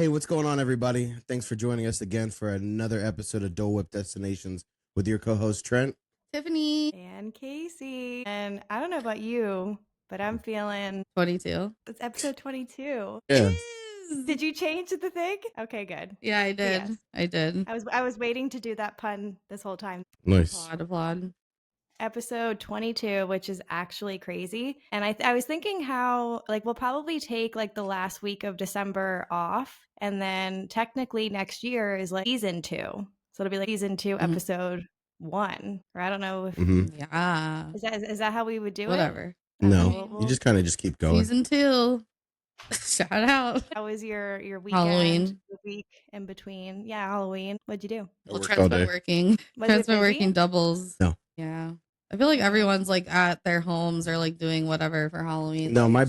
what's going on, everybody? Thanks for joining us again for another episode of Dole Whip Destinations with your co-host Trent, Tiffany, and Kasey. And I don't know about you, but I'm feeling 22. it's episode 22. Yeah. Did you change the thing? Okay, good. Yeah, I did. Yes. I did. I was waiting to do that pun this whole time. Nice. Applaud. Episode 22, which is actually crazy. And I was thinking how we'll probably take the last week of December off, and then technically next year is season 2. So it'll be season 2, episode 1. Or I don't know if Yeah. is that how we would do Whatever. it? No, you just kind of keep going. Season 2. Shout out. How was your weekend? Halloween. The week in between. Yeah, Halloween. What'd you do? Well, Trent's been working. Trent's been working doubles. No. Yeah. I feel like everyone's at their homes or doing whatever for Halloween. No, my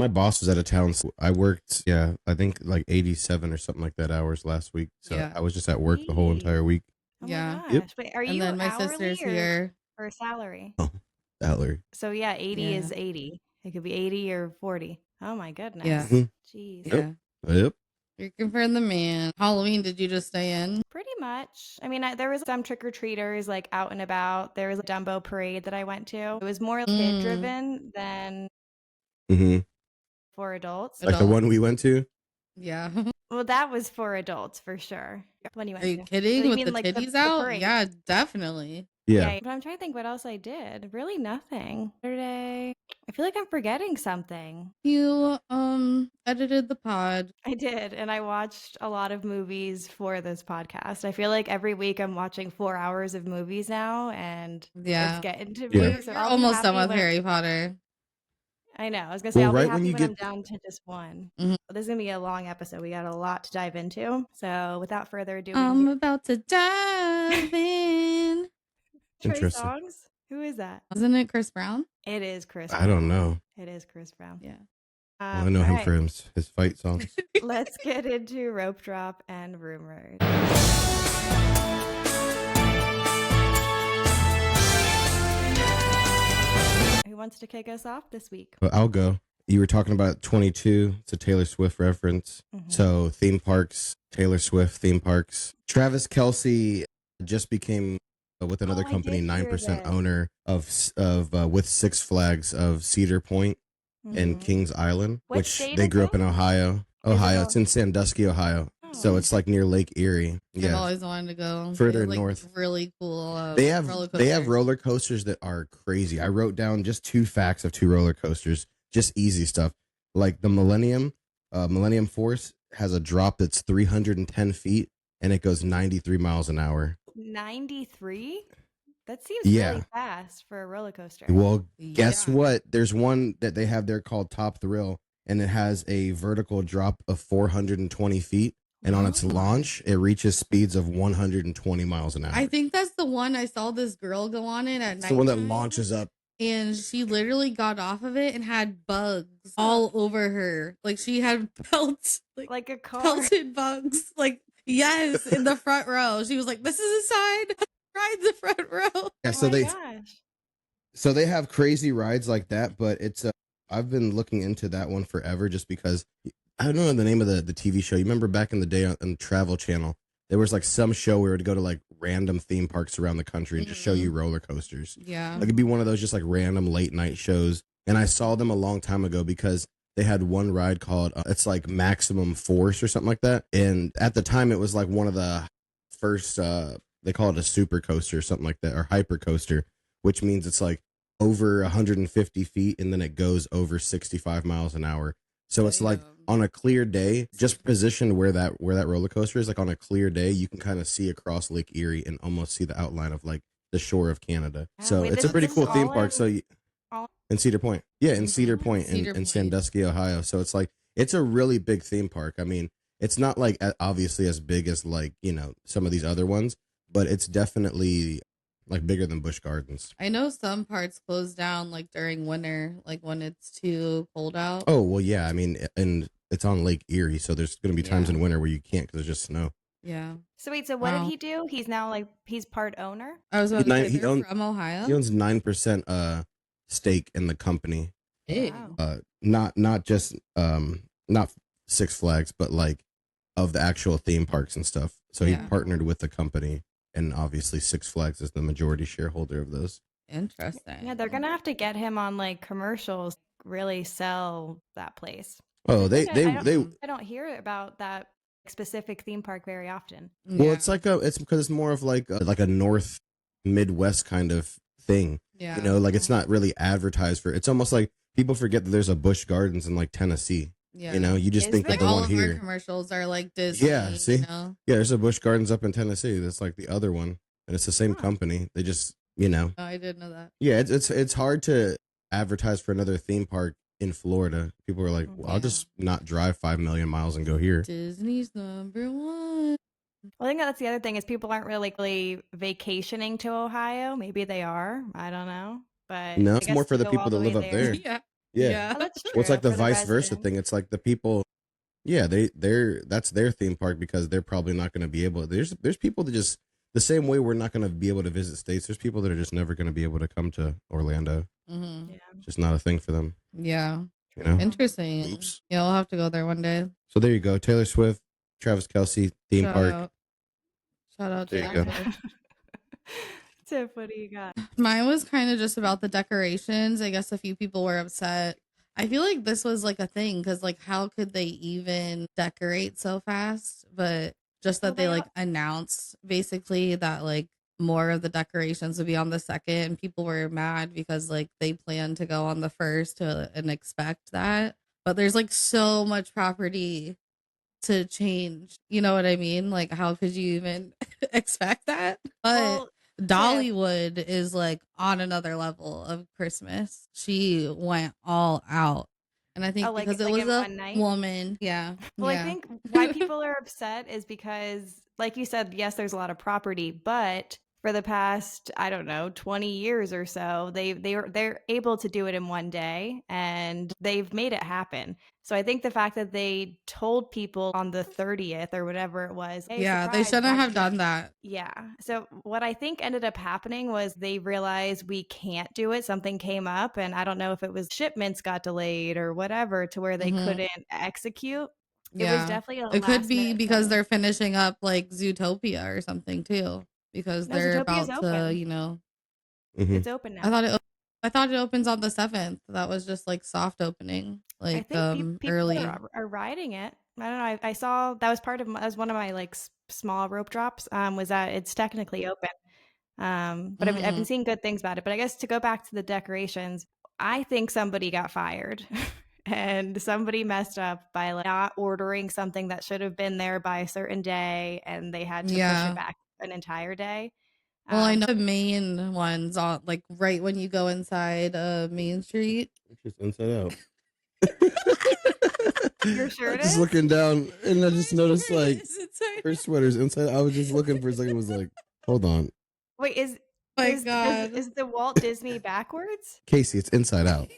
boss was out of town. So I worked, I think 87 or something like that hours last week. So Yeah. I was just at work the whole entire week. Oh Yeah. My gosh. Yep. Wait, are And you then my hourly sister's here. or salary? Oh, salary. So yeah, 80 Yeah. is 80. It could be 80 or 40. Oh my goodness. Yeah. Jeez. Yeah. Yep. You're confirming the man. Halloween, did you just stay in? Pretty much. I mean, there was some trick-or-treaters out and about. There was a Dumbo parade that I went to. It was more kid-driven than for adults. Like the one we went to? Yeah. Well, that was for adults for sure. When you went Are you to. kidding? You With mean, the titties out? parade? Yeah, definitely. Yeah. But I'm trying to think what else I did. Really nothing. Saturday. I feel like I'm forgetting something. You edited the pod. I did, and I watched a lot of movies for this podcast. I feel like every week I'm watching 4 hours of movies now, and it's getting to me. Yeah. So You're I'll be almost done happy with Harry Potter. I know. I was gonna say Well, I'll right be when happy you when I'm get- down to just one. Mhm. This is gonna be a long episode. We got a lot to dive into. So without further ado, I'm about to dive in. Trey Interesting. Songs. Who is that? Isn't it Chris Brown? It is Chris. I don't know. It is Chris Brown. Yeah. Well, I know him for his fight songs. Let's get into rope drop and rumors. Who wants to kick us off this week? Well, I'll go. You were talking about 22. It's a Taylor Swift reference. So theme parks, Taylor Swift theme parks. Travis Kelce just became with another I company did hear 9% this. owner of with Six Flags of Cedar Point and Kings Island, What which state they is grew up it? in Ohio. It's in Sandusky, Ohio. So it's near Lake Erie. I've Yeah. always wanted to go. Further They have, north. Really cool. They have roller roller coasters that are crazy. I wrote down just 2 facts of 2 roller coasters, just easy stuff. Like the Millennium Force has a drop that's 310 feet and it goes 93 miles an hour. 93? That seems Yeah. really fast for a roller coaster. Well, guess Yeah. what? There's one that they have there called Top Thrill, and it has a vertical drop of 420 feet. And on its launch, it reaches speeds of 120 miles an hour. I think that's the one I saw this girl go on it at it's night. the one that launches up. And she literally got off of it and had bugs all over her. She had pelts, Like a car. pelted bugs. Yes, in the front row. She was like, "This is a sign. Ride the front row." Yeah, Oh my gosh. So they have crazy rides like that, but it's I've been looking into that one forever just because I don't know the name of the TV show. You remember back in the day on Travel Channel, there was some show where it would go to random theme parks around the country and just show you roller coasters. Yeah. It'd be one of those just random late night shows. And I saw them a long time ago because they had one ride called it's Maximum Force or something like that. And at the time it was one of the first they call it a super coaster or something like that, or hyper coaster, which means it's over 150 feet and then it goes over 65 miles an hour. So it's on a clear day, just positioned where that roller coaster is, on a clear day, you can kind of see across Lake Erie and almost see the outline of the shore of Canada. Yeah, So wait, it's this- a pretty this cool is theme all park. In Cedar Point. Yeah, in Cedar Point Cedar in Point. Sandusky, Ohio. So it's it's a really big theme park. I mean, it's not obviously as big as some of these other ones, but it's definitely bigger than Busch Gardens. I know some parts close down during winter, when it's too cold out. Oh, well, yeah. I mean, and it's on Lake Erie, so there's going to be times in winter where you can't because there's just snow. Yeah. So wait, so what did he do? He's now he's part owner? I was about to say He they're owns- from Ohio. He owns 9% stake in the company. Hey. Wow. Not just not Six Flags, but of the actual theme parks and stuff. So he Yeah. partnered with the company, and obviously Six Flags is the majority shareholder of those. Interesting. Yeah, they're gonna have to get him on like commercials, really sell that place. Oh, I feel like they I don't hear about that specific theme park very often. well, it's like it's because it's more of like a North Midwest kind of thing. Yeah. You know, like it's not really advertised for. It's almost like people forget that there's a Busch Gardens in like Tennessee. Yeah. You know, you just Is think there? of the Like all one of here. our commercials are like Disney. Yeah, see? You know? Yeah, there's a Busch Gardens up in Tennessee. That's like the other one, and it's the same Huh. company. They just, you know, Oh, I didn't know that. yeah, it's hard to advertise for another theme park in Florida. People are like, well, I'll Yeah. just not drive 5 million miles and go here. Disney's number one. Well, I think that's the other thing is people aren't really vacationing to Ohio. Maybe they are. I don't know. But No, I it's guess more for to the go people all that the live way up there. there. Yeah. Yeah. Oh, that's true. Well, it's like the for vice versa residents. thing. It's like the people, yeah, that's their theme park because they're probably not going to be able. There's people that just the same way we're not going to be able to visit states. There's people that are just never going to be able to come to Orlando. Mm-hmm. Yeah. It's just not a thing for them. Yeah. You know. Interesting. Oops. Yeah, we'll have to go there one day. So there you go. Taylor Swift, Travis Kelce theme Shout park. out. Shout out to There you go. Travis. Tiff, what do you got? Mine was kind of just about the decorations. I guess a few people were upset. I feel like this was like a thing because, like, how could they even decorate so fast? But just that Well, they they like al- announced basically that like more of the decorations would be on the second, and people were mad because like they planned to go on the first and expect that. But there's like so much property to change. You know what I mean? Like, how could you even expect that? But Well, Dollywood is like on another level of Christmas. She went all out. And I think Oh, like- because it like was in a one night? woman. Yeah. Well, yeah. I think why people are upset is because, like you said, yes, there's a lot of property, but for the past, I don't know, 20 years or so, they're able to do it in one day, and they've made it happen. So I think the fact that they told people on the 30th or whatever it was, hey, Yeah, they surprise, shouldn't have back- done that. Yeah. So what I think ended up happening was they realized we can't do it. Something came up, and I don't know if it was shipments got delayed or whatever to where they Mhm. couldn't execute. It Yeah. was definitely a It could last be minute because thing. they're finishing up like Zootopia or something too. Because No, they're Zootopia's about to, open. you know. Mhm. It's open now. I thought it opens on the 7th. That was just like soft opening. I Like think people early. are riding it. I don't know. I saw that was part of that was one of my like small rope drops. Was that it's technically open. But I've been seeing good things about it. But I guess to go back to the decorations, I think somebody got fired. And somebody messed up by like not ordering something that should have been there by a certain day, and they had to push Yeah. it back an entire day. Well, I know the main ones on like right when you go inside Main Street. It's just inside out. Your shirt I'm just is? looking down and I just noticed like It's inside. her sweater's inside. I was just looking for a second. Was like, hold on, Wait, is My is, God. is the Walt Disney backwards? Casey, it's inside out.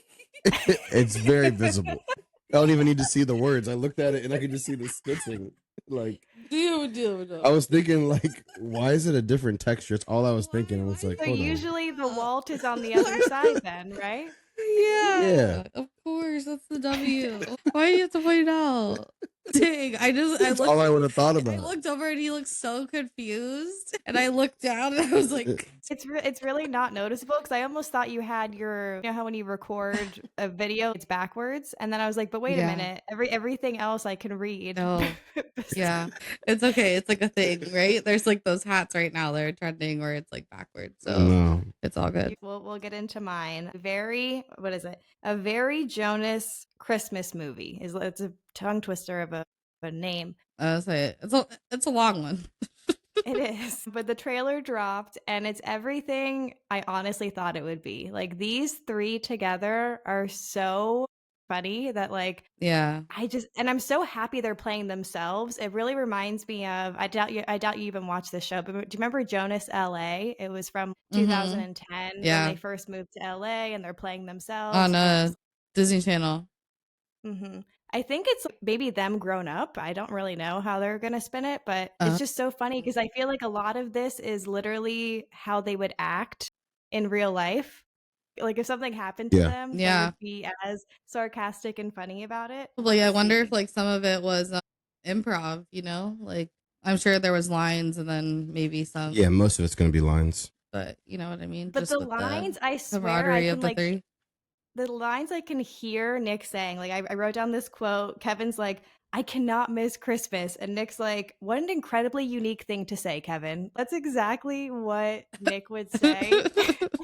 It's very visible. I don't even need to see the words. I looked at it and I could just see the stitching. Like, Dude. I was thinking, like, why is it a different texture? It's all I was thinking. I was like, So hold on. usually the Walt is on the other side then, right? Yeah. Of course, that's the W. Why do you have to point it out? Dang, I That's all I would have thought I about. looked over and he looked so confused. And I looked down and I was like, It's really not noticeable because I almost thought you had you know how when you record a video it's backwards, and then I was like, but wait Yeah. a minute, everything else I can read. No. Yeah, it's okay. It's like a thing, right? There's like those hats right now that are trending where it's like backwards. So No. it's all good. We'll get into mine. What is it? A very Jonas Christmas movie. It's a tongue twister of a name. I'll say it. It's a long one. It is. But the trailer dropped and it's everything I honestly thought it would be. Like these three together are so funny that like Yeah. I'm so happy they're playing themselves. It really reminds me of I doubt you even watched this show, but do you remember Jonas LA? It was from 2010 Yeah. when they first moved to LA and they're playing themselves On Disney Channel. Mm-hmm. I think it's maybe them grown up. I don't really know how they're going to spin it, but it's just so funny because I feel like a lot of this is literally how they would act in real life. Like if something happened to Yeah. them, they Yeah. would be as sarcastic and funny about it. Probably. I Let's wonder see. if like some of it was improv, you know? Like, I'm sure there was lines and then maybe some. Yeah, most of it's going to be lines. But you know what I mean? But Just the with lines, the I swear, I camaraderie can of the like three. the lines I can hear Nick saying. Like I wrote down this quote. Kevin's like, "I cannot miss Christmas," and Nick's like, "What an incredibly unique thing to say, Kevin." That's exactly what Nick would say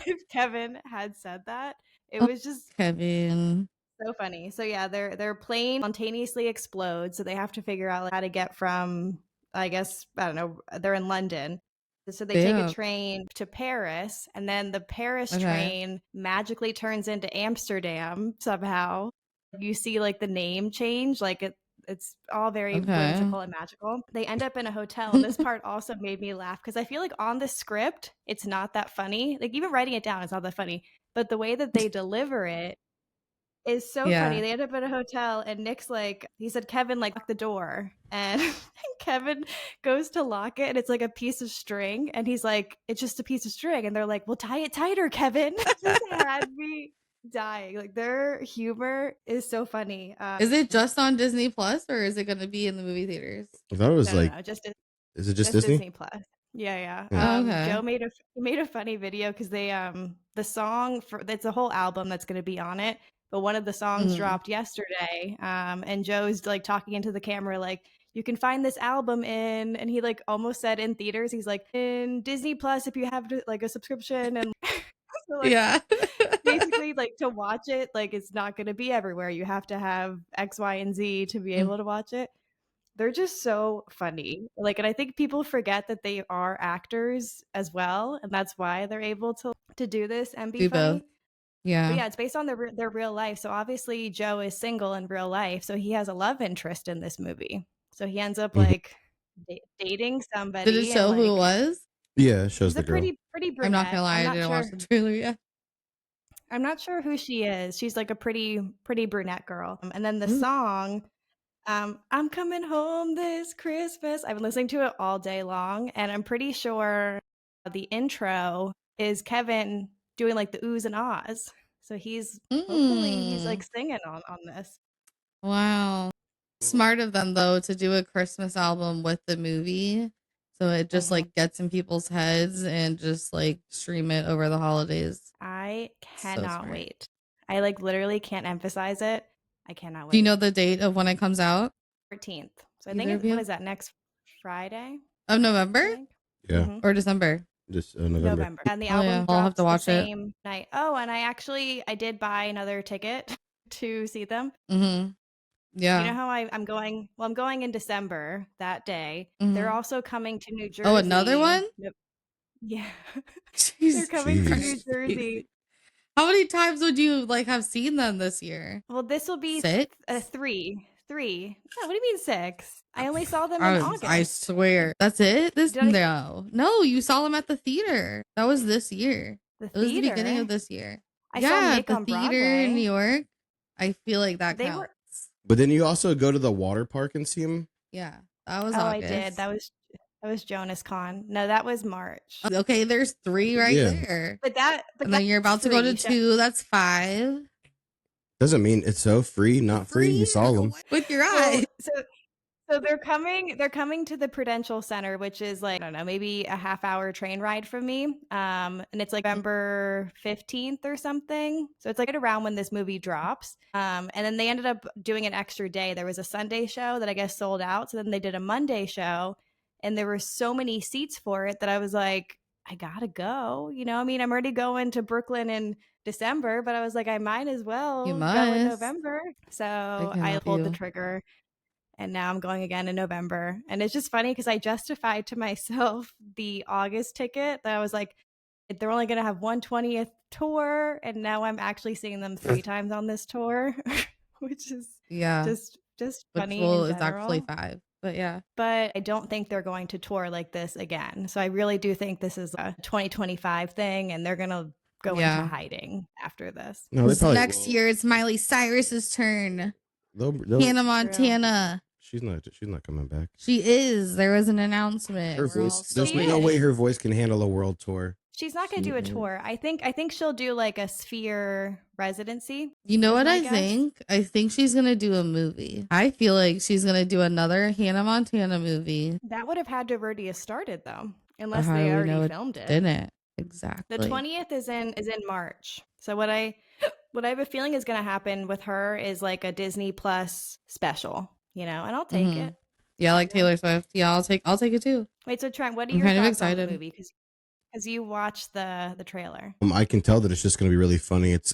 if Kevin had said that. It Oh, was just Kevin. so funny. So yeah, their plane spontaneously explodes, so they have to figure out like, how to get from, I guess, I don't know, they're in London. So they take a Damn. train to Paris, and then the Paris Okay. train magically turns into Amsterdam somehow. You see like the name change, like it's all very Okay. whimsical and magical. They end up in a hotel, and this part also made me laugh because I feel like on the script, it's not that funny. Like even writing it down, it's not that funny. But the way that they deliver it is so funny. Yeah. They end up at a hotel, and Nick's like, he said, Kevin, like, lock the door. And Kevin goes to lock it, and it's like a piece of string. And he's like, it's just a piece of string. And they're like, well, tie it tighter, Kevin. Just had me dying. Like, their humor is so funny. Is it just on Disney Plus or is it going to be in the movie theaters? I thought it was like, no, just is it just Disney? Plus. Yeah. Yeah. Oh, okay. Joe made a funny video because they the song for it's a whole album that's going to be on it, but one of the songs dropped yesterday. And Joe's like talking into the camera like, you can find this album in, and he like almost said in theaters. He's like, in Disney Plus if you have like a subscription, and so, like, Yeah. basically like to watch it, like it's not going to be everywhere. You have to have X, Y, and Z to be able to watch it. They're just so funny. Like, and I think people forget that they are actors as well, and that's why they're able to do this and be Do funny. both. Yeah. But yeah, it's based on their real life. So obviously Joe is single in real life, so he has a love interest in this movie. So he ends up like dating somebody. Did it show and, who it like, was? Yeah, it shows she's the a girl. pretty brunette. I'm not gonna lie, I didn't watch the trailer yet. I'm not sure who she is. She's like a pretty brunette girl. And then the song, I'm coming home this Christmas. I've been listening to it all day long, and I'm pretty sure the intro is Kevin doing like the oohs and ahs. So hopefully he's like singing on this. Wow. Smart of them though to do a Christmas album with the movie. So it just like gets in people's heads and just like stream it over the holidays. I cannot wait. I like literally can't emphasize it. I cannot wait. Do you know the date of when it comes out? 14th. So I think what is that, next Friday? Of November? Yeah. Or December? Just November. And the album I'll have to watch the same night. Oh, and I did buy another ticket to see them. Yeah. You know how I'm going? Well, I'm going in December that day. They're also coming to New Jersey. Oh, another one? Yeah. They're coming to New Jersey. How many times would you like have seen them this year? Well, this will be 6? 3. Yeah, what do you mean 6? I only saw them in August. I swear. That's it? No, you saw them at the theater. That was this year. It was the beginning of this year. I saw Nick the on theater Broadway. in New York. I feel like that counts. But then you also go to the water park and see them? Yeah, that was I August. did. That was Jonas Con. No, that was March. Okay, there's 3 there. But and then you're about to go to 2. That's 5. Doesn't mean it's so free, not free. You saw them with your eye. So they're coming to the Prudential Center, which is like, I don't know, maybe a half-hour train ride from me. And it's like November 15th or something. So it's like around when this movie drops. And then they ended up doing an extra day. There was a Sunday show that I guess sold out. So then they did a Monday show, and there were so many seats for it that I was like, I gotta go. You know, I mean, I'm already going to Brooklyn in December, but I was like, I might as well go in November. So I pulled the trigger. And now I'm going again in November. And it's just funny because I justified to myself the August ticket that I was like, they're only going to have 1/20th tour. And now I'm actually seeing them 3 times on this tour, which is just funny. Well, it's actually 5, but yeah. But I don't think they're going to tour like this again. So I really do think this is a 2025 thing, and they're going to go into hiding after this. No, next year, it's Miley Cyrus's turn. Hannah Montana. She's not coming back. She is. There was an announcement. Her voice. There's no way her voice can handle a world tour. She's not going to do a tour. I think she'll do like a Sphere residency. You know what my I guess. think? I think she's gonna do a movie. I feel like she's gonna do another Hannah Montana movie. That would have had to have already started though, unless How do they we already know it filmed it. Didn't exactly. The 20th is in March. So what I have a feeling is going to happen with her is like a Disney Plus special, and I'll take Mhm. it. Yeah, like Taylor Swift. Yeah, I'll take it too. Wait, so Trent, what are I'm your kind of thoughts on the excited. movie? Because you watched the trailer. I can tell that it's just going to be really funny. It's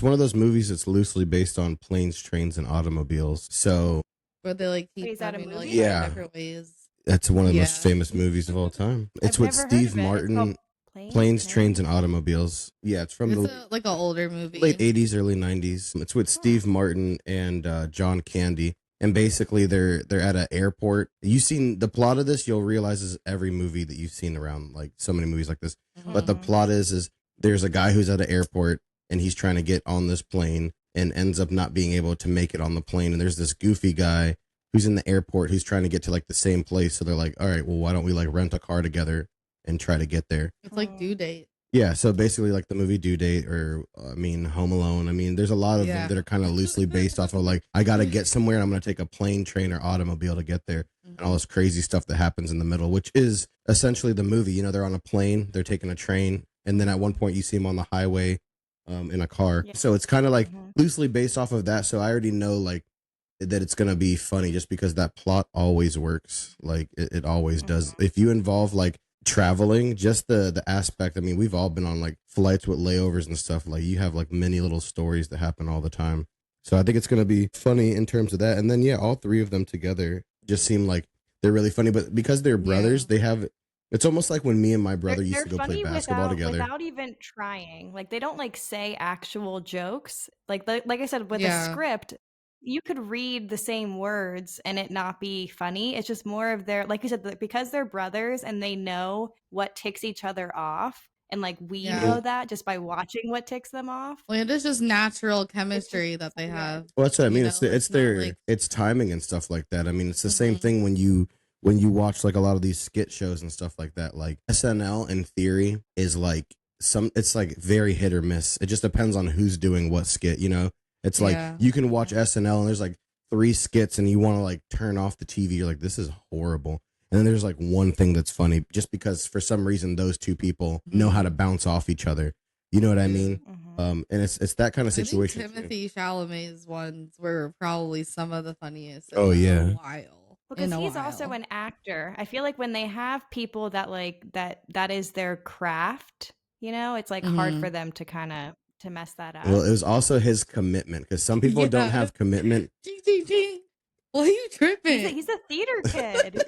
one of those movies that's loosely based on planes, trains, and automobiles. So Where they like Wait, keep is that a having to, like, movie? try Yeah. different ways. that's one of the most Yeah. famous movies of all time. It's I've with never heard Steve of it. It's called Martin. Planes, Trains, and Automobiles. Yeah, it's from It's the like an older movie. late 80s, early 90s. It's with Steve Martin and John Candy. And basically they're at an airport. You've seen the plot of this, you'll realize is every movie that you've seen around, like so many movies like this. But the plot is there's a guy who's at an airport and he's trying to get on this plane and ends up not being able to make it on the plane. And there's this goofy guy who's in the airport who's trying to get to like the same place. So they're like, all right, well, why don't we like rent a car together and try to get there? It's like Due Date. Yeah, so basically like the movie Due Date or Home Alone. I mean, there's a lot of them that are kind of loosely based off of like, I got to get somewhere and I'm going to take a plane, train, or automobile to get there. And all this crazy stuff that happens in the middle, which is essentially the movie. They're on a plane, they're taking a train, and then at one point you see them on the highway in a car. Yeah. So it's kind of like loosely based off of that. So I already know like that it's going to be funny just because that plot always works. Like it always does. If you involve like traveling, just the aspect, I mean, we've all been on like flights with layovers and stuff. Like you have like many little stories that happen all the time. So I think it's going to be funny in terms of that. And then, yeah, all three of them together just seem like they're really funny, but because they're brothers, they have, it's almost like when me and my brother used to go play basketball together. Without even trying. Like they don't like say actual jokes. Like I said, with a script, you could read the same words and it not be funny. It's just more of their, like you said, because they're brothers and they know what ticks each other off. And like we know that just by watching what ticks them off. Well, it is just natural chemistry that they have. Well, that's what I mean. It's their like, it's timing and stuff like that. I mean, it's the same thing when you watch like a lot of these skit shows and stuff like that. Like SNL in theory is like it's like very hit or miss. It just depends on who's doing what skit, It's like you can watch SNL and there's like 3 skits and you want to like turn off the TV. You're like, this is horrible. And then there's like one thing that's funny just because for some reason those two people know how to bounce off each other. You know what I mean? And it's that kind of situation. I think Timothy Chalamet's ones were probably some of the funniest. Oh yeah. In a while. Because he's also an actor. I feel like when they have people that like that is their craft, it's like hard for them to kind of to mess that up. Well, it was also his commitment because some people don't have commitment. Why are you tripping? He's a theater kid,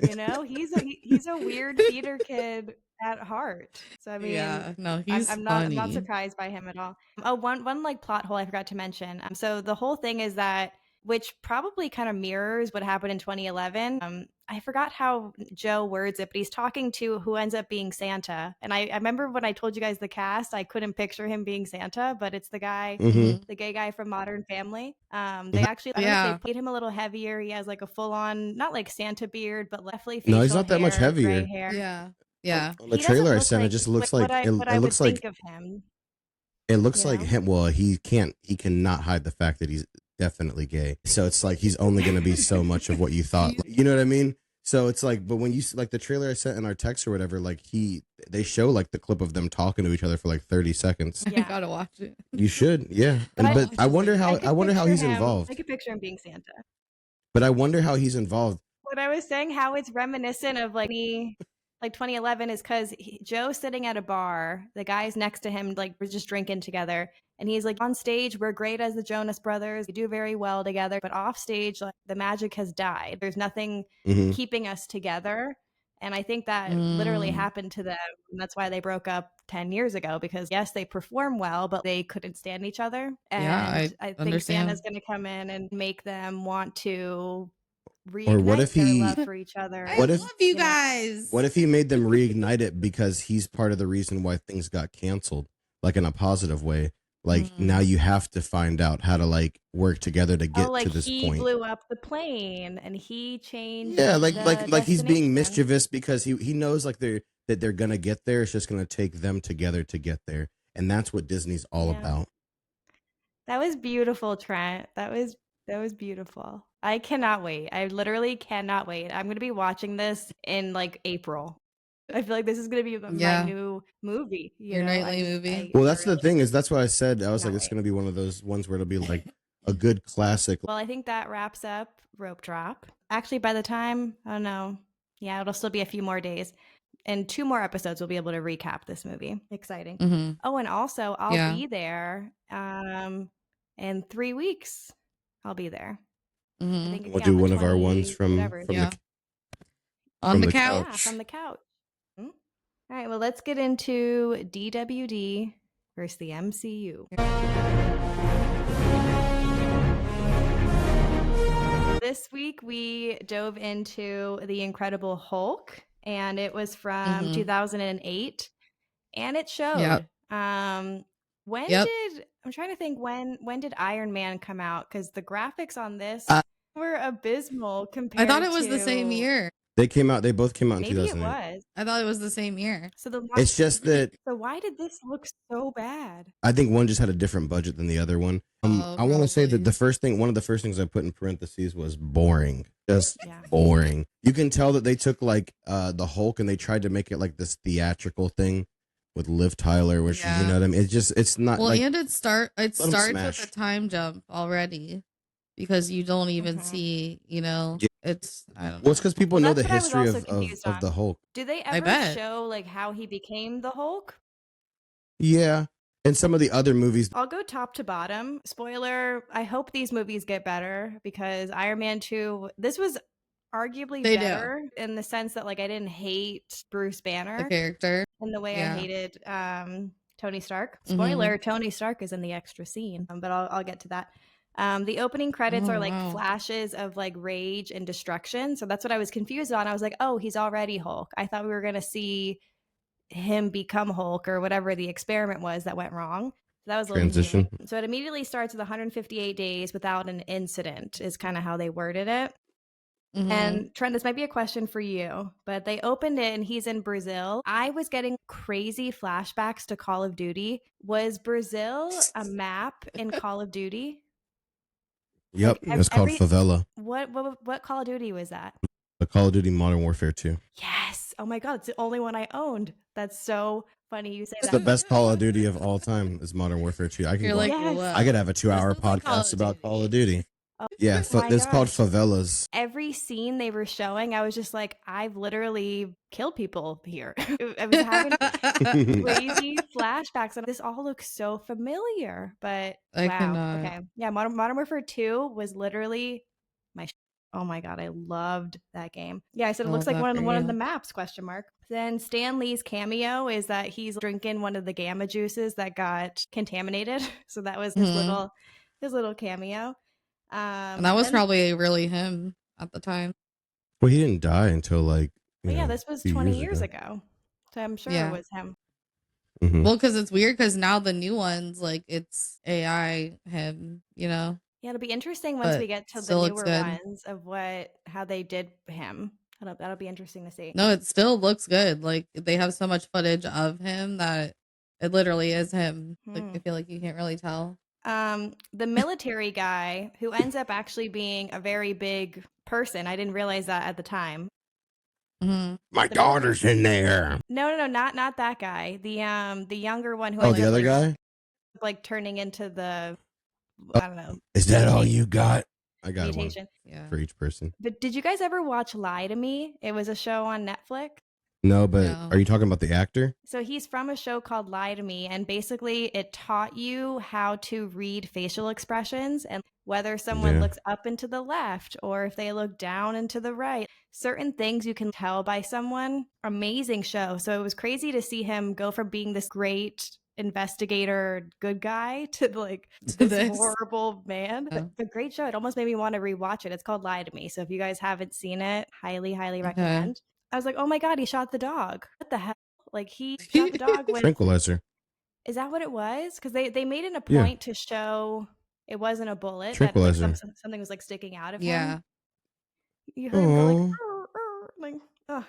He's a weird theater kid at heart. So I mean, he's I'm not surprised by him at all. Oh, one like plot hole I forgot to mention. So the whole thing is that, which probably kind of mirrors what happened in 2011. I forgot how Joe words it, but he's talking to who ends up being Santa. And I remember when I told you guys the cast, I couldn't picture him being Santa, but it's the guy, the gay guy from Modern Family. They actually they played him a little heavier. He has like a full on, not like Santa beard, but definitely facial he's not that much hair, heavier. gray hair. Yeah. On the trailer I sent, it just looks like it looks like of him. It looks like him. Well, he cannot hide the fact that he's definitely gay. So it's like he's only going to be so much of what you thought. You know what I mean? So it's like, but when you like the trailer I sent in our text or whatever, like they show like the clip of them talking to each other for like 30 seconds. Yeah. I gotta watch it. You should, yeah. But I wonder how he's involved. I could picture him being Santa. But I wonder how he's involved. What I was saying, how it's reminiscent of like 2011 is because Joe's sitting at a bar. The guys next to him, like, we're just drinking together. And he's like, on stage, we're great as the Jonas Brothers. We do very well together. But off stage, like, the magic has died. There's nothing keeping us together. And I think that literally happened to them. And that's why they broke up 10 years ago. Because, yes, they perform well, but they couldn't stand each other. And I think Santa's going to come in and make them want to or what if he love for each other. I love you guys. What if he made them reignite it because he's part of the reason why things got canceled, like in a positive way? Like now you have to find out how to like work together to get like to this he point. blew up the plane and he changed. Yeah, the like he's being destination. mischievous because he knows like they're gonna get there. It's just gonna take them together to get there, and that's what Disney's all Yeah. about. That was beautiful, Trent. That was beautiful. I cannot wait. I literally cannot wait. I'm gonna be watching this in like April. I feel like this is gonna be my new movie. Your nightly movie. Well, that's the thing is that's what I said. I was Cannot like, it's wait. gonna be one of those ones where it'll be like a good classic. Well, I think that wraps up Rope Drop. Actually, by the time, I don't know. Yeah, it'll still be a few more days. And 2 more episodes we'll be able to recap this movie. Exciting. Mm-hmm. Oh, and also I'll be there in 3 weeks. I'll be there. Mm-hmm. I think, We'll do one of our ones from on from the the couch. Yeah, from the couch. All right, well, let's get into DWD versus the MCU. This week we dove into The Incredible Hulk, and it was from 2008, and it showed. I'm trying to think when did Iron Man come out, because the graphics on this were abysmal compared I thought it was the same year. They both came out in Maybe 2008. it was. I thought it was the same year. So It's just that so why did this look so bad? I think one just had a different budget than the other one. I want to say that one of the first things I put in parentheses was boring. Just boring. You can tell that they took like the Hulk and they tried to make it like this theatrical thing with Liv Tyler, which you know what I mean. It's not. Well, like, and it starts smash. with a time jump already, because you don't even see. It's I don't know. Well, it's because people know the That's what I was history also confused of on. the Hulk. Do they I ever bet. show like how he became the Hulk? Yeah, and some of the other movies. I'll go top to bottom. Spoiler, I hope these movies get better, because Iron Man 2, this was arguably They do. better in the sense that like I didn't hate Bruce Banner The character. in the way Yeah. I hated Tony Stark. Spoiler, Tony Stark is in the extra scene, but I'll get to that. The opening credits are like flashes of like rage and destruction. So that's what I was confused on. I was like, oh, he's already Hulk. I thought we were going to see him become Hulk or whatever the experiment was that went wrong. So that was a little Transition. confusing. So it immediately starts with 158 days without an incident is kind of how they worded it. And Trent, this might be a question for you, but they opened it and he's in Brazil. I was getting crazy flashbacks to Call of Duty. Was Brazil a map in Call of Duty? Yep, Like, it's called Favela. What Call of Duty was that? The Call of Duty Modern Warfare 2. Yes. Oh my God, it's the only one I owned. That's so funny you say It's that. the best Call of Duty of all time is Modern Warfare 2. I could have a 2-hour podcast about Call of Duty. Oh, Yeah, it's called Favelas. Every scene they were showing, I was just like, I've literally killed people here. I was having crazy flashbacks, and this all looks so familiar. But I wow, cannot. okay, yeah, Modern Warfare 2 was literally my. Oh my God, I loved that game. Yeah, I said it looks like one of the maps. ? Then Stan Lee's cameo is that he's drinking one of the gamma juices that got contaminated. So that was his little cameo. And that was probably really him at the time. Well, he didn't die until like. This was 20 years ago. So I'm sure it was him. Mm-hmm. Well, because it's weird, because now the new ones, like, it's AI him, Yeah, it'll be interesting once we get to the newer ones of how they did him. That'll be interesting to see. No, it still looks good. Like, they have so much footage of him that it literally is him. Like, I feel like you can't really tell. The military guy who ends up actually being a very big person. I didn't realize that at the time. My daughter's in there. No, not that guy. The younger one who. Oh, the other guy. Like turning into the. I don't know. Is that all you got? I got mutation. One for each person. But did you guys ever watch Lie to Me? It was a show on Netflix. No, but are you talking about the actor? So he's from a show called Lie to Me, and basically it taught you how to read facial expressions and whether someone looks up and to the left or if they look down and to the right. Certain things you can tell by someone. Amazing show. So it was crazy to see him go from being this great investigator good guy to like this horrible man. But a great show. It almost made me want to rewatch it. It's called Lie to Me. So if you guys haven't seen it, highly recommend. I was like, oh my God, he shot the dog. What the hell? Like he shot the dog with tranquilizer. Is that what it was? Because they made it a Yeah. point to show it wasn't a bullet. That like Tranquilizer. something was like sticking out of Yeah. him. You heard him go like, Aw. "Arr, arr," like, ugh.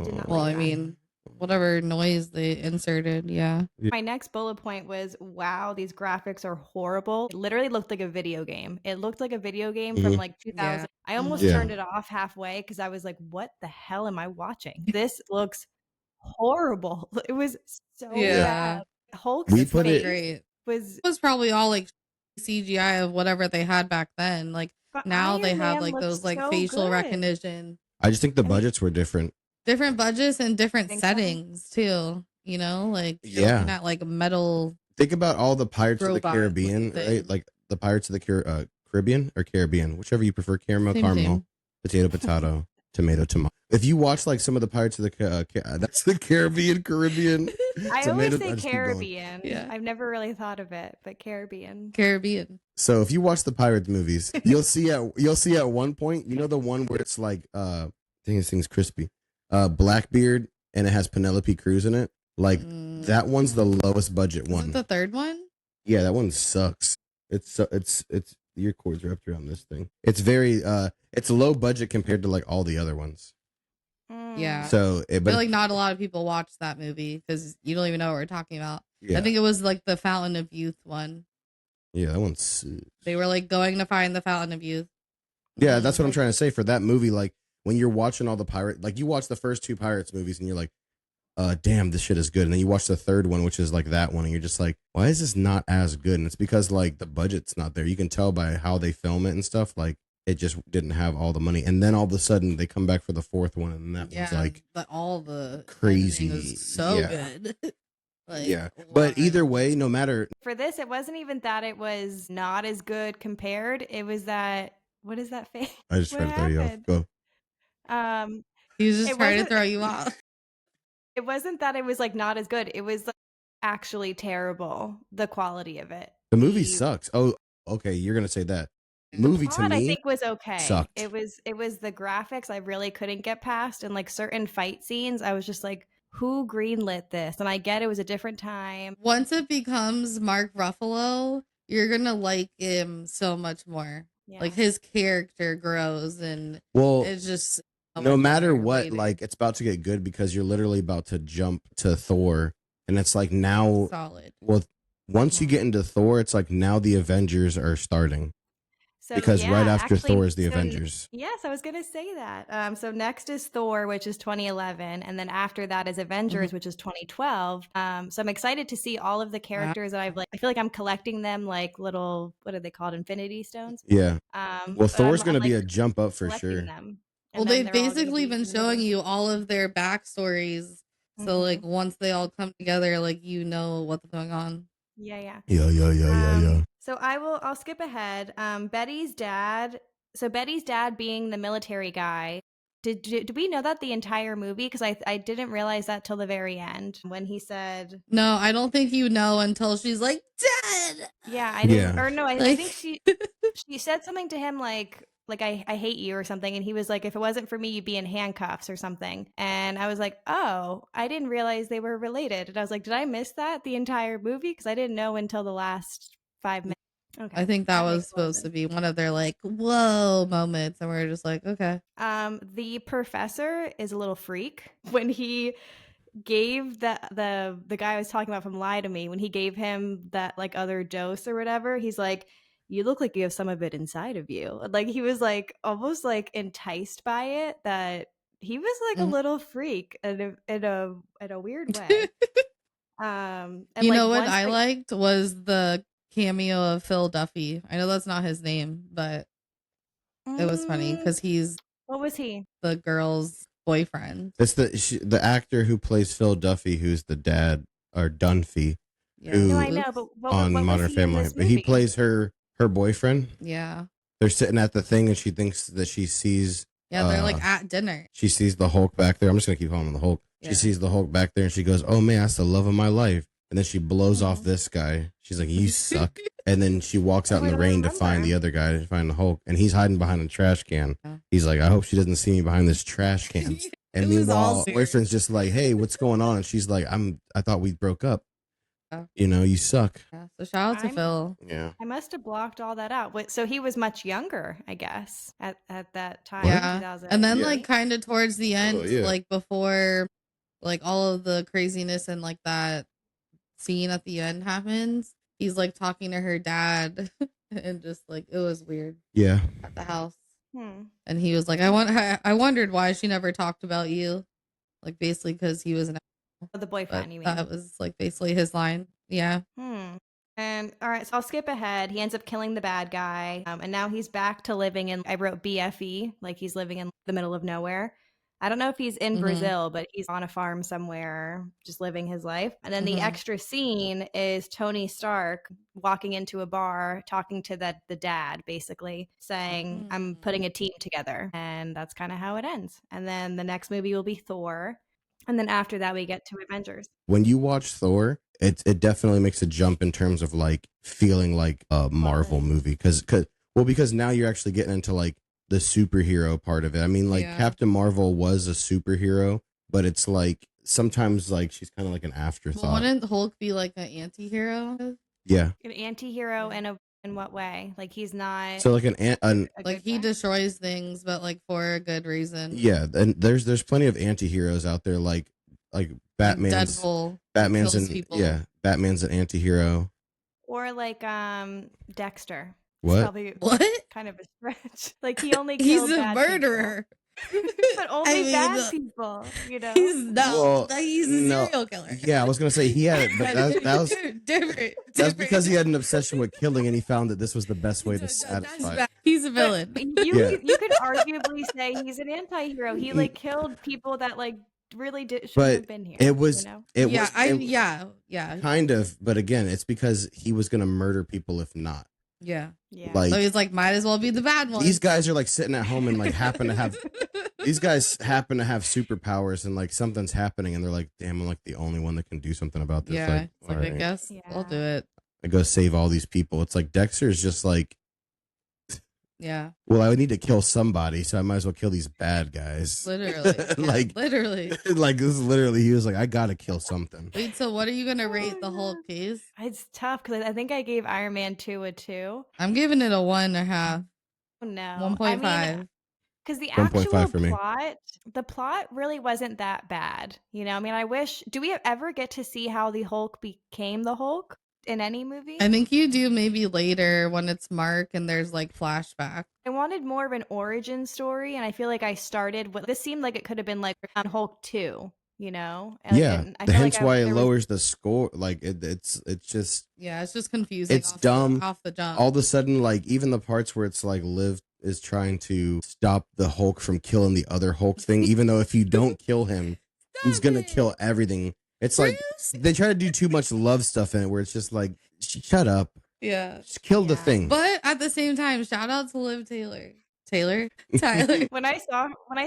Did not Well, like I that. mean, whatever noise they inserted, yeah. My next bullet point was, wow, these graphics are horrible. It literally looked like a video game. It looked like a video game from Mhm. like 2000. Yeah. I almost Yeah. turned it off halfway because I was like, what the hell am I watching? This looks horrible. It was so Yeah. bad. Hulk's We It's put not it- great. was It was probably all like CGI of whatever they had back then. Like but now they Iron have Man like looks those like so facial good. recognition, I just think the I mean- budgets were different. different budgets and different Think so? settings too. You know, like you're Yeah. looking at like metal. Think about all the Pirates of the Robot Caribbean, looking right? thing. Like the Pirates of the Caribbean or Caribbean, whichever you prefer. Caramel, Same, caramel, same. potato, tomato, tomato. If you watch like some of the Pirates of the that's the Caribbean. I Tomato- always I'll say just keep going. Caribbean. Yeah. I've never really thought of it, but Caribbean. Caribbean. So if you watch the Pirates movies, you'll see at one point, you know the one where it's like I think this thing's crispy. Blackbeard and it has Penelope Cruz in it. Like that one's the lowest budget Is one. it the third one? Yeah, that one sucks. It's your cords are up around this thing. It's very it's low budget compared to like all the other ones. Yeah. So I but feel like not a lot of people watch that movie because you don't even know what we're talking about. yeah, I think it was like the Fountain of Youth one. yeah, that one sucks. They were like going to find the Fountain of Youth. Yeah, that's what I'm trying to say for that movie. Like when you're watching all the pirate, like you watch the first two Pirates movies and you're like, damn, this shit is good. And then you watch the third one, which is like that one, and you're just like, why is this not as good? And it's because like the budget's not there. You can tell by how they film it and stuff. Like it just didn't have all the money. And then all of a sudden they come back for the fourth one, and that Yeah, was like but all the crazy. editing was so Yeah. good. Like, yeah. But why? either way, no matter For this, it wasn't even that it was not as good compared. It was that, what is that face? I just What tried to throw you off. happened? Go. he was just It trying to wasn't- throw you off. It wasn't that it was like not as good. It was like, actually terrible, the quality of it. The movie sucks. Oh, okay. You're gonna say that. Movie to Plot, I me, think, was okay. sucked. It was the graphics I really couldn't get past, and like certain fight scenes, I was just like, who greenlit this? And I get it was a different time. Once it becomes Mark Ruffalo, you're gonna like him so much more. Yeah. Like his character grows, and well, it's just no matter better what, waiting. like it's about to get good because you're literally about to jump to Thor, and it's like now. solid. Well, once you get into Thor, it's like now the Avengers are starting So, because yeah, right after actually, Thor is the so- Avengers. Yes, I was gonna say that. So next is Thor, which is 2011, and then after that is Avengers, which is 2012. So I'm excited to see all of the characters that I've like. I feel like I'm collecting them like little, what are they called, Infinity Stones? Yeah. Well, Well, Thor's gonna be a jump up for collecting sure. them. Well, And then they've they're all gonna basically be been in the showing movie. you all of their backstories. So, Mhm. like, once they all come together, like, you know what's going on. Yeah. Yeah. So I'll skip ahead. Betty's dad. So Betty's dad being the military guy. Did we know that the entire movie? Because I didn't realize that till the very end when he said, No, I don't think you know until she's like, dead. "Yeah, I didn't." Yeah. Or no, I Like- think she said something to him like I hate you or something, and he was like, if it wasn't for me, you'd be in handcuffs or something. And I was like, oh, I didn't realize they were related. And I was like, did I miss that the entire movie? Because I didn't know until the last 5 minutes. Okay, I think that was makes more supposed to sense. be one of their, like, whoa moments. And we're just like, okay. The professor is a little freak when he gave the guy I was talking about from Lie to Me, when he gave him that like other dose or whatever, he's like, you look like you have some of it inside of you. Like he was like almost like enticed by it, that he was like a Mhm. little freak in a weird way. And You like, know what once I they- liked was the cameo of Phil Duffy. I know that's not his name, but it was funny Mm, because he's what was he? the girl's boyfriend. It's the actor who plays Phil Duffy, who's the dad, or Dunphy, Yeah. Who- No, I know, but on what was Modern he in Family. this But he movie? plays her boyfriend. Yeah. They're sitting at the thing, and she thinks that she sees Yeah, they're Uh, like at dinner. the Hulk back there. I'm just gonna keep calling him the Hulk. Yeah. She sees the Hulk back there, and she goes, "Oh man, that's the love of my life." And then she blows off Mhm. this guy. She's like, "You suck." And then she walks out Oh, in I the don't rain to find remember. the other guy, to find the Hulk, and he's hiding behind a trash can. Yeah. He's like, "I hope she doesn't see me behind this trash can." And It was all meanwhile, serious. boyfriend's just like, "Hey, what's going on?" And she's like, I thought we broke up." You know, you suck. Yeah. So shout out to I'm- Phil. Yeah. I must have blocked all that out. So he was much younger, I guess, at that time. Yeah. 2000. And then Yeah. like kind of towards the end, yeah. like before like all of the craziness and like that scene at the end happens, he's like talking to her dad and just like it was weird Yeah. at the house. Hmm. And he was like, I wondered why she never talked about you. Like basically because he was an Oh, the boyfriend, you mean? that was like basically his line. Yeah. And all right, so I'll skip ahead. He ends up killing the bad guy, and now he's back to living in. I wrote BFE, like he's living in the middle of nowhere. I don't know if he's in Mhm. Brazil, but he's on a farm somewhere, just living his life. And then the Mhm. extra scene is Tony Stark walking into a bar, talking to the dad, basically saying, "I'm putting a team together," and that's kind of how it ends. And then the next movie will be Thor, and then after that we get to Avengers. When you watch Thor, it definitely makes a jump in terms of like feeling like a Marvel movie because now you're actually getting into like the superhero part of it. I mean, like Yeah. Captain Marvel was a superhero, but it's like sometimes like she's kind of like an afterthought. Well, wouldn't Hulk be like an anti-hero? Yeah. An anti-hero in what way? Like he's not So like an a Like good he guy? destroys things, but like for a good reason. yeah, and there's plenty of anti-heroes out there like Like Batman's Deadpool Batman's kills an people. yeah, Batman's an anti-hero. Or like Dexter. What? It's probably What? kind of a stretch. Like he only He's killed a bad murderer. people. But only I mean, bad people, you know. He's no. Well, He's a no. serial killer. Yeah, I was gonna say he had it, but that was different. that's because he had an obsession with killing and he found that this was the best way to satisfy it. He's a villain. You could arguably say he's an anti-hero. He like killed people that like really shouldn't But have been here. it was you know? it yeah, was yeah. kind of, but again, it's because he was gonna murder people if not. Yeah. Yeah. Like So he's like, might as well be the bad one. these guys are like sitting at home and like happen to have these guys happen to have superpowers and like something's happening and they're like, damn, I'm like the only one that can do something about this. Yeah. Like, It's like, all I right, guess I'll do it. I go save all these people. It's like Dexter's just like, Yeah. well, I would need to kill somebody, so I might as well kill these bad guys. Literally. Yeah, Like literally. like this is literally he was like, I gotta kill something. Wait, so what are you gonna rate the Hulk case? It's tough because I think I gave Iron Man 2 a 2. I'm giving it a 1.5. Oh, no. 1.5. Because the 1.5 actual for me. the plot really wasn't that bad. You know, I mean, do we ever get to see how the Hulk became the Hulk in any movie? I think you do maybe later when it's Mark and there's like flashback. I wanted more of an origin story, and I feel like I started with this seemed like it could have been like on Hulk 2, you know? Yeah, and I feel hence like why it there was- lowers the score. Like it's just Yeah, it's just confusing. It's dumb. Off the jump. all of a sudden, like even the parts where it's like Liv is trying to stop the Hulk from killing the other Hulk thing, even though if you don't kill him, he's gonna kill everything. It's like they try to do too much love stuff in it, where it's just like, shut up, Yeah. just kill the Yeah. thing. But at the same time, shout out to Liv Tyler. When I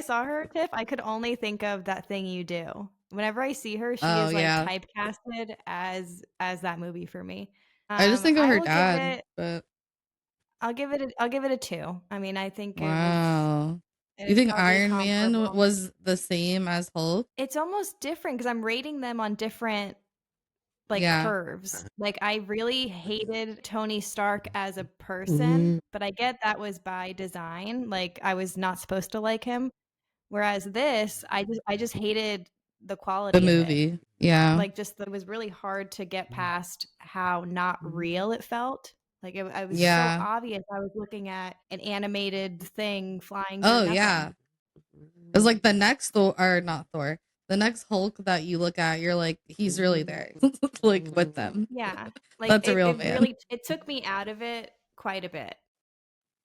saw her, Tiff, I could only think of That Thing You Do. Whenever I see her, she Oh, is like yeah. typecasted as that movie for me. I just think of I her will give dad. it- But I'll give it a 2. I mean, I think wow. it You is think probably Iron Man comparable. was the same as Hulk? It's almost different because I'm rating them on different like Yeah. curves. Like I really hated Tony Stark as a person, but I get that was by design. Like I was not supposed to like him. Whereas this, I just hated the quality The of it. movie. Yeah. Like just it was really hard to get past how not real it felt. Like I was Yeah. so obvious I was looking at an animated thing flying. Oh, through yeah. nothing. It's like the next Thor, or not Thor, the next Hulk that you look at, you're like, he's really there, like with them. Yeah, like That's a real it man. Really, it took me out of it quite a bit.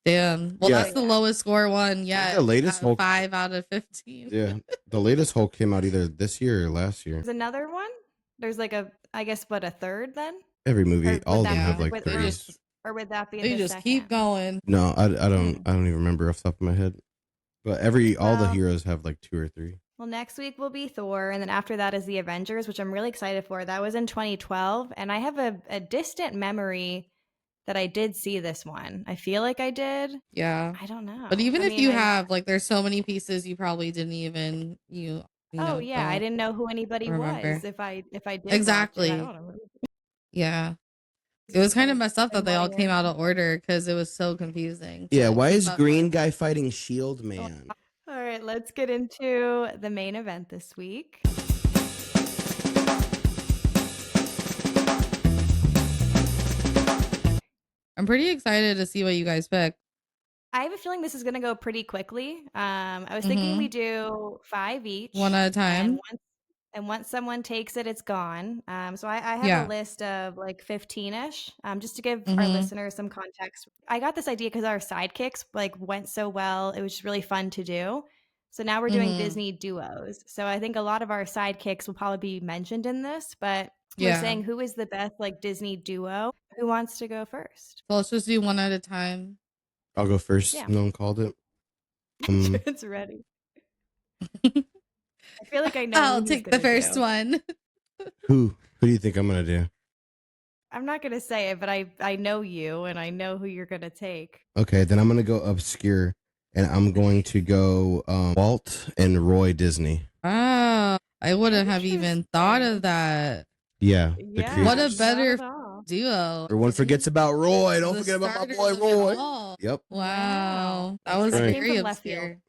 Damn. Well, Yeah. that's the lowest score one yet. The latest Hulk- 5 out of 15. Yeah, the latest Hulk came out either this year or last year. There's another one. There's like I guess a third then, Every movie, Or all of would them that have be- like would- thirties. or would that be? In They the just second? keep going. No, I don't even remember off the top of my head. But all the Well- heroes have like 2 or 3. Well, next week will be Thor, and then after that is the Avengers, which I'm really excited for. That was in 2012, and I have a distant memory that I did see this one. I feel like I did. Yeah. I don't know. But even I if mean, you I- have, like, there's so many pieces you probably didn't even, you oh know, yeah, I don't didn't know who anybody remember. was if I did. watch it. Exactly. I don't know. Yeah. It was kind of messed up that they all Annoying. came out of order because it was so confusing. Yeah, why Keep is up green with. guy fighting Shield Man? All right, let's get into the main event this week. I'm pretty excited to see what you guys pick. I have a feeling this is going to go pretty quickly. I was thinking we do 5 each. One at a time. And once someone takes it, it's gone. So I have Yeah. a list of like 15-ish, just to give our Mhm. listeners some context. I got this idea because our sidekicks like went so well. It was just really fun to do. So now we're doing Mhm. Disney duos. So I think a lot of our sidekicks will probably be mentioned in this, but we're Yeah. saying who is the best like Disney duo? Who wants to go first? So let's just do one at a time. I'll go first. Yeah. No one called it. It's ready. I feel like I know. I'll who he's take the gonna first do. one. Who do you think I'm gonna do? I'm not gonna say it, but I know you and I know who you're gonna take. Okay, then I'm gonna go obscure, and I'm going to go Walt and Roy Disney. Ah, I wouldn't have even thought of that. Yeah, the Yeah, What a creators. better not at all. duo. Everyone forgets about Roy. Don't The forget about my starters boy of it Roy. all. Yep. Wow. That That's was right. That came very from left field. obscure.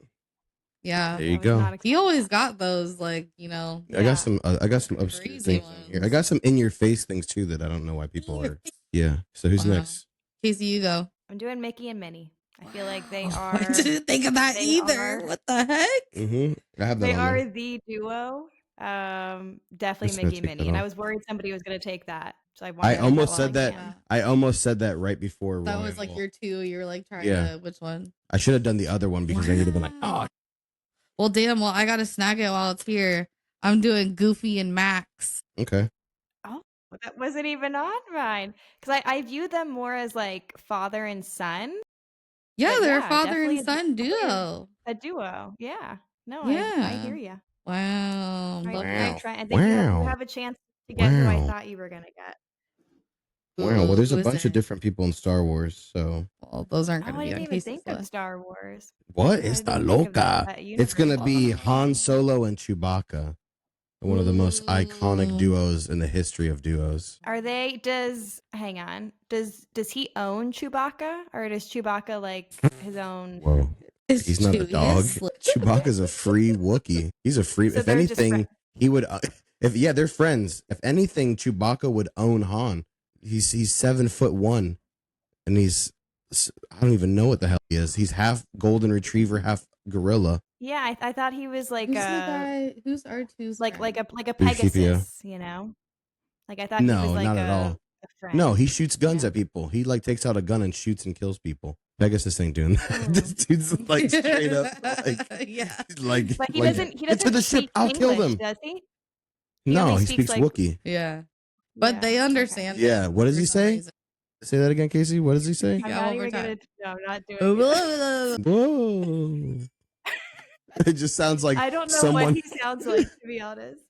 Yeah. There you I was go. not He expecting always that. got those, like, you know. I got some obscure Crazy things in here. I ones. got some in your face things too that I don't know why people are. Yeah. So who's Wow. next? Casey, you go. I'm doing Mickey and Minnie. I feel like they Oh, are. I didn't think of that they either. are- What the heck? Mm-hmm. I have that They on are there. the duo. Definitely Just gonna Mickey and take Minnie, that and I off. was worried somebody was gonna take that, so I wanted I to take almost while said that. can. I almost said that right before That Roy. was like your two. You were like trying Yeah. to, which one? I should have done the other one because then you'd have been like, Wow. oh, Well, damn. Well, I got to snag it while it's here. I'm doing Goofy and Max. okay. Oh, that wasn't even on mine because I view them more as like father and son. Yeah, But they're a yeah, father definitely and son duo. a duo. Yeah. No, Yeah. I hear you. Wow. All right, Love all right, that. Wow. Trent. I think you Wow. have a chance to get who I Wow. thought you were gonna get. Wow. Well, there's a Who is bunch of there? different people in Star Wars. So Well, those aren't Oh, going to I be didn't on even Casey's think of list. Star Wars. what? I It's the didn't think of loca. that It's gonna be universe. Han Solo and Chewbacca, one of the most iconic Ooh. duos in the history of duos. Are they? Hang on? Does he own Chewbacca, or does Chewbacca like his own? Whoa. It's He's not a Chewie. dog. It's like- Chewbacca's a free Wookiee. He's a free. So If they're just anything, he would. They're friends. If anything, Chewbacca would own Han. He's 7'1", and I don't even know what the hell he is. He's half golden retriever, half gorilla. Yeah, I thought he was like Who's the a guy? Who's R2's like friend? a 3CPO. Pegasus, you know? Like I thought he was No, like not at all. a friend. No, he shoots guns Yeah. at people. He like takes out a gun and shoots and kills people. Pegasus ain't doing that. Oh. This dude's like straight up like yeah. like But he like, doesn't. He get to doesn't the ship. speak I'll kill English, them. does he? No, only he speaks, speaks like- Wookiee. Yeah. But Yeah, they okay. understand. Yeah. What does for he some say? reason. Say that again, Casey. What does he say? I'm Yeah, not one more even gonna. time. No, I'm not doing it. Whoa. It just sounds like I don't know someone what he sounds like, to be honest.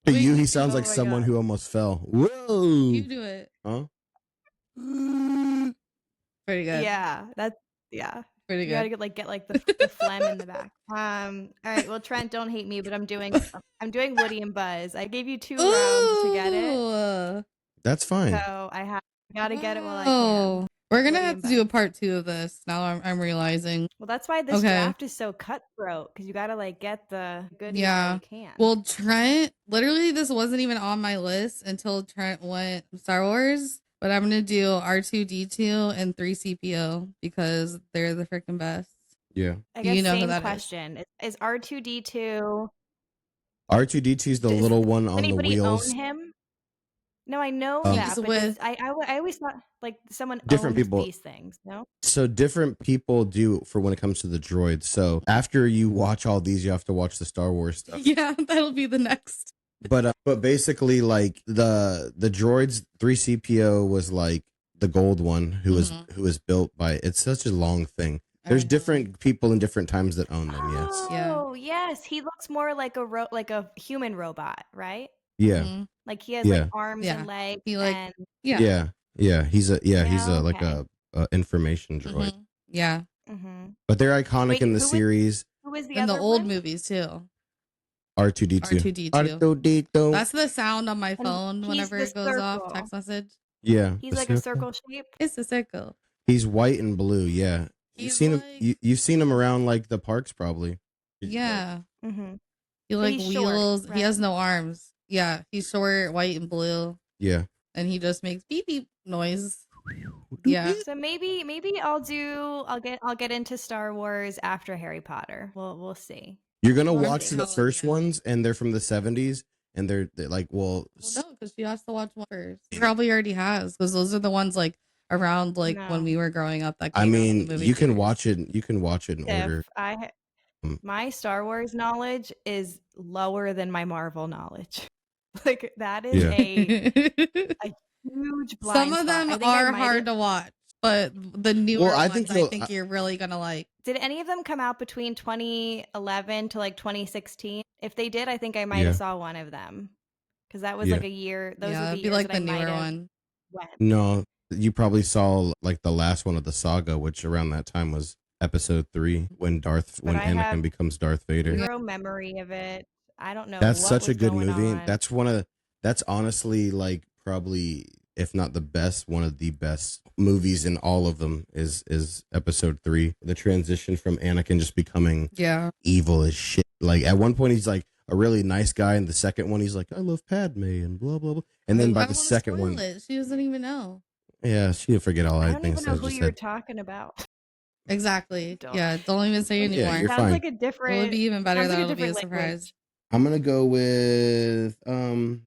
to you. He Wait, sounds oh like my someone God. who almost fell. Whoa. You do it. Huh? Pretty good. Yeah, that's yeah. Pretty You gotta good. get the phlegm in the back. All right. Well, Trent, don't hate me, but I'm doing Woody and Buzz. I gave you 2 rounds to get it, Ooh. That's fine. so gotta get it while I can. Oh. We're gonna Woody have and to do a Buzz. part 2 of this. Now I'm realizing. Well, that's why this Okay. draft is so cutthroat because you gotta like get the good Yeah. you can. Well, Trent, literally, this wasn't even on my list until Trent went Star Wars. But I'm gonna do R2D2 and 3CPO because they're the freaking best. Yeah. I guess you know who same that is. question. Is R2D2? R2D2 is the Does little one Does on the anybody wheels. own him? No, I know Um, that, He's but with- I always thought like someone Different owns people. these things. No. So different people do for when it comes to the droids. So after you watch all these, you have to watch the Star Wars stuff. Yeah, that'll be the next. But basically, like the droids, 3CPO was like the gold one who was built by. It's such a long thing. There's I know. different people in different times that own them. Yes. Yeah. Oh, yes. He looks more like a human robot, right? Yeah. Mhm. Like he has Yeah. like arms Yeah. and legs. He, like- and Yeah. Yeah. Yeah. He's a Yeah, like okay. a information droid. Mhm. Yeah. Mhm. But they're iconic Wait, in the who was- series. Who was the In the other old one? movies too. R2D2. R2D2. R2D2. That's the sound on my And phone he's whenever the it goes off circle. text message. Yeah. He's the like a circle. circle shape. It's a circle. He's white and blue. Yeah. You've He's seen him. like- You've seen him around like the parks probably. He's Yeah. Mm-hmm. He But like he's short, wheels. He has right? no arms. Yeah. He's short, white, and blue. yeah. And he just makes beep beep noise. Yeah. So maybe I'll get into Star Wars after Harry Potter. We'll see. You're gonna Well, watch I'm the saying- first ones, and they're from the 70s, and they're like, well, Well, no, because she has to watch one first. She probably already has, because those are the ones like around like when No. we were growing up. That I came out in mean, the movie you can theaters. watch it. You can watch it in order. If Mm. my Star Wars knowledge is lower than my Marvel knowledge. Like that is Yeah. a huge blind Some of spot. them I think I are might hard have- to watch, but the newer Well, I ones, think I you'll- think you're really gonna like. Did any of them come out between 2011 to like 2016? If they did, I think I might Yeah. have saw one of them because that was Yeah. like a year. Those Yeah, were the it'd be years like that the I might newer have one. went. No, you probably saw like the last one of the saga, which around that time was episode 3 when when I Anakin have becomes Darth Vader. Zero memory of it. I don't know. That's what such a was good going movie. on. That's honestly like probably, if not the best, one of the best movies in all of them is episode 3. The transition from Anakin just becoming Yeah. evil as shit. Like at one point he's like a really nice guy, and the second one he's like, I love Padme and blah blah blah. And then I by don't the wanna second spoil one, it. She doesn't even know. yeah, she'll forget all I I don't think even know I who just you're said. talking about. Exactly. Don't. Yeah. Don't even say Yeah, anymore. you're Sounds fine. like a It would different. be even better sounds that like a it'll be a different surprise. language. I'm gonna go with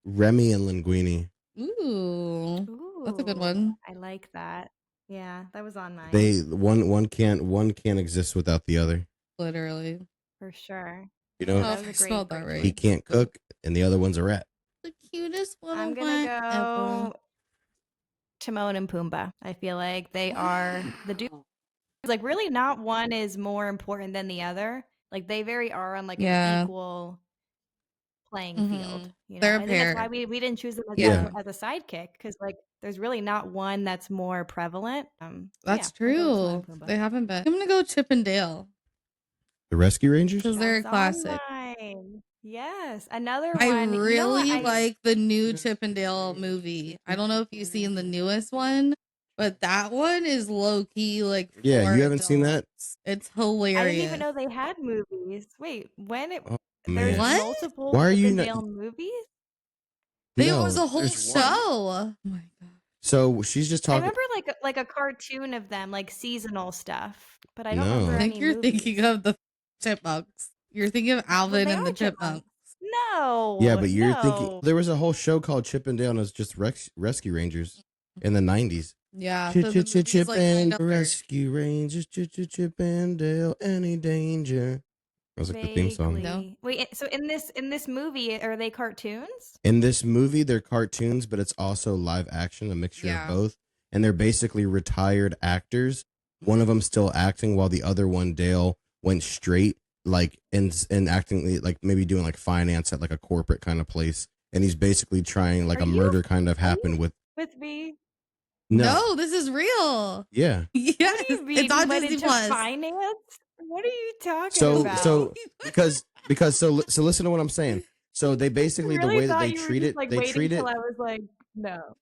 Remy and Linguini. Ooh, that's a good one. I like that. Yeah, that was on mine They one can't exist without the other. Literally. for sure. You Oh, know, That if was a I great spelled that choice. he right. can't cook, and the other one's a rat. The cutest little I'm one gonna ever. go Timon and Pumbaa. I feel like they are the dudes. Like really, not one is more important than the other. Like they very are on like Yeah. an equal playing field. Mhm. You know, They're a I think that's why pair. we didn't choose them as, Yeah. as a sidekick because like there's really not one that's more prevalent. That's yeah, I'll go with Timon true. and Pumbaa. They haven't been. I'm gonna go Chip and Dale The Rescue Rangers. because they're a That's on classic. mine. Yes, another I one. You know what? really I- like the new Chip and Dale movie. I don't know if you've seen the newest one, but that one is low key like. Yeah, for you haven't seen that? adults. It's hilarious. I didn't even know they had movies. Wait, when it Oh, there's man. What? multiple Why are you Chip and not- Dale movies? There No, was a whole there's show. one. Oh my god. So she's just I talking. remember like a cartoon of them, like seasonal stuff, but I don't No. remember I think any you're movies. thinking of the Chipmunks. You're thinking of Well, Alvin they and are the Chipmunks. No. Yeah, but you're thinking no. there was a whole show called Chip and Dale, and it was just Rescue Rangers in the 90s. Yeah. so the movie's, Chip like, and kind of- Rescue Rangers, Chip and Dale, any danger. That was like the theme song. No. Vaguely. Wait, so in this movie, are they cartoons? In this movie, they're cartoons, but it's also live action, a mixture Yeah. of both. And they're basically retired actors. One of them still acting, while the other one, Dale, went straight, like in acting, like maybe doing like finance at like a corporate kind of place. And he's basically trying like Are a you- murder kind of happened with. With me? No. No, this is real. Yeah. Yes, What do you mean it's on went Disney into Plus. finance? What are you talking So about? because so listen to what I'm saying. So they basically I really the way that thought they you were treat just, it, like, they waiting treat it. till I was like, no.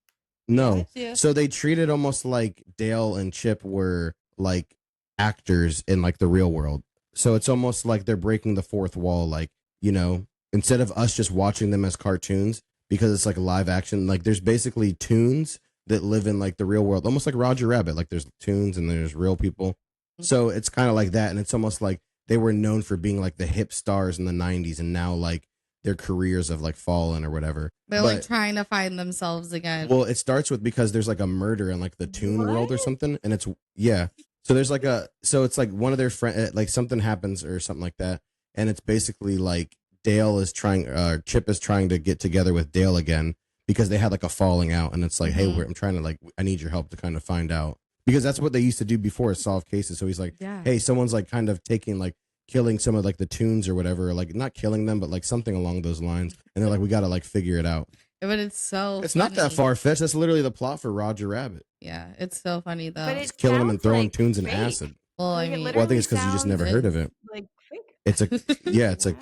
No. Gotcha. So they treat it almost like Dale and Chip were like actors in like the real world. So it's almost like they're breaking the fourth wall, like, you know, instead of us just watching them as cartoons, because it's like live action, like there's basically toons that live in like the real world, almost like Roger Rabbit. Like there's toons and there's real people. So it's kind of like that. And it's almost like they were known for being like the hip stars in the 90s, and now like their careers have like fallen or whatever. They're like trying to find themselves again. Well, it starts with because there's like a murder in like the toon world or What? something, and it's yeah. So there's like so it's like one of their friend, like something happens or something like that, and it's basically like Dale is trying, Chip is trying to get together with Dale again because they had like a falling out, and it's like, hey, Mhm. I'm trying to like, I need your help to kind of find out, because that's what they used to do before, is solve cases. So he's like, yeah. hey, someone's like kind of taking like killing some of like the toons or whatever, or, like not killing them, but like something along those lines, and they're like, we gotta like figure it out. But it's so It's not that funny. far fetched. That's literally the plot for Roger Rabbit. Yeah, it's so funny though. But Just it killing them and sounds throwing like tunes in fake. acid. well, I Like, it mean, Well, I think it's because you just sounds never heard of it. like fake. It's a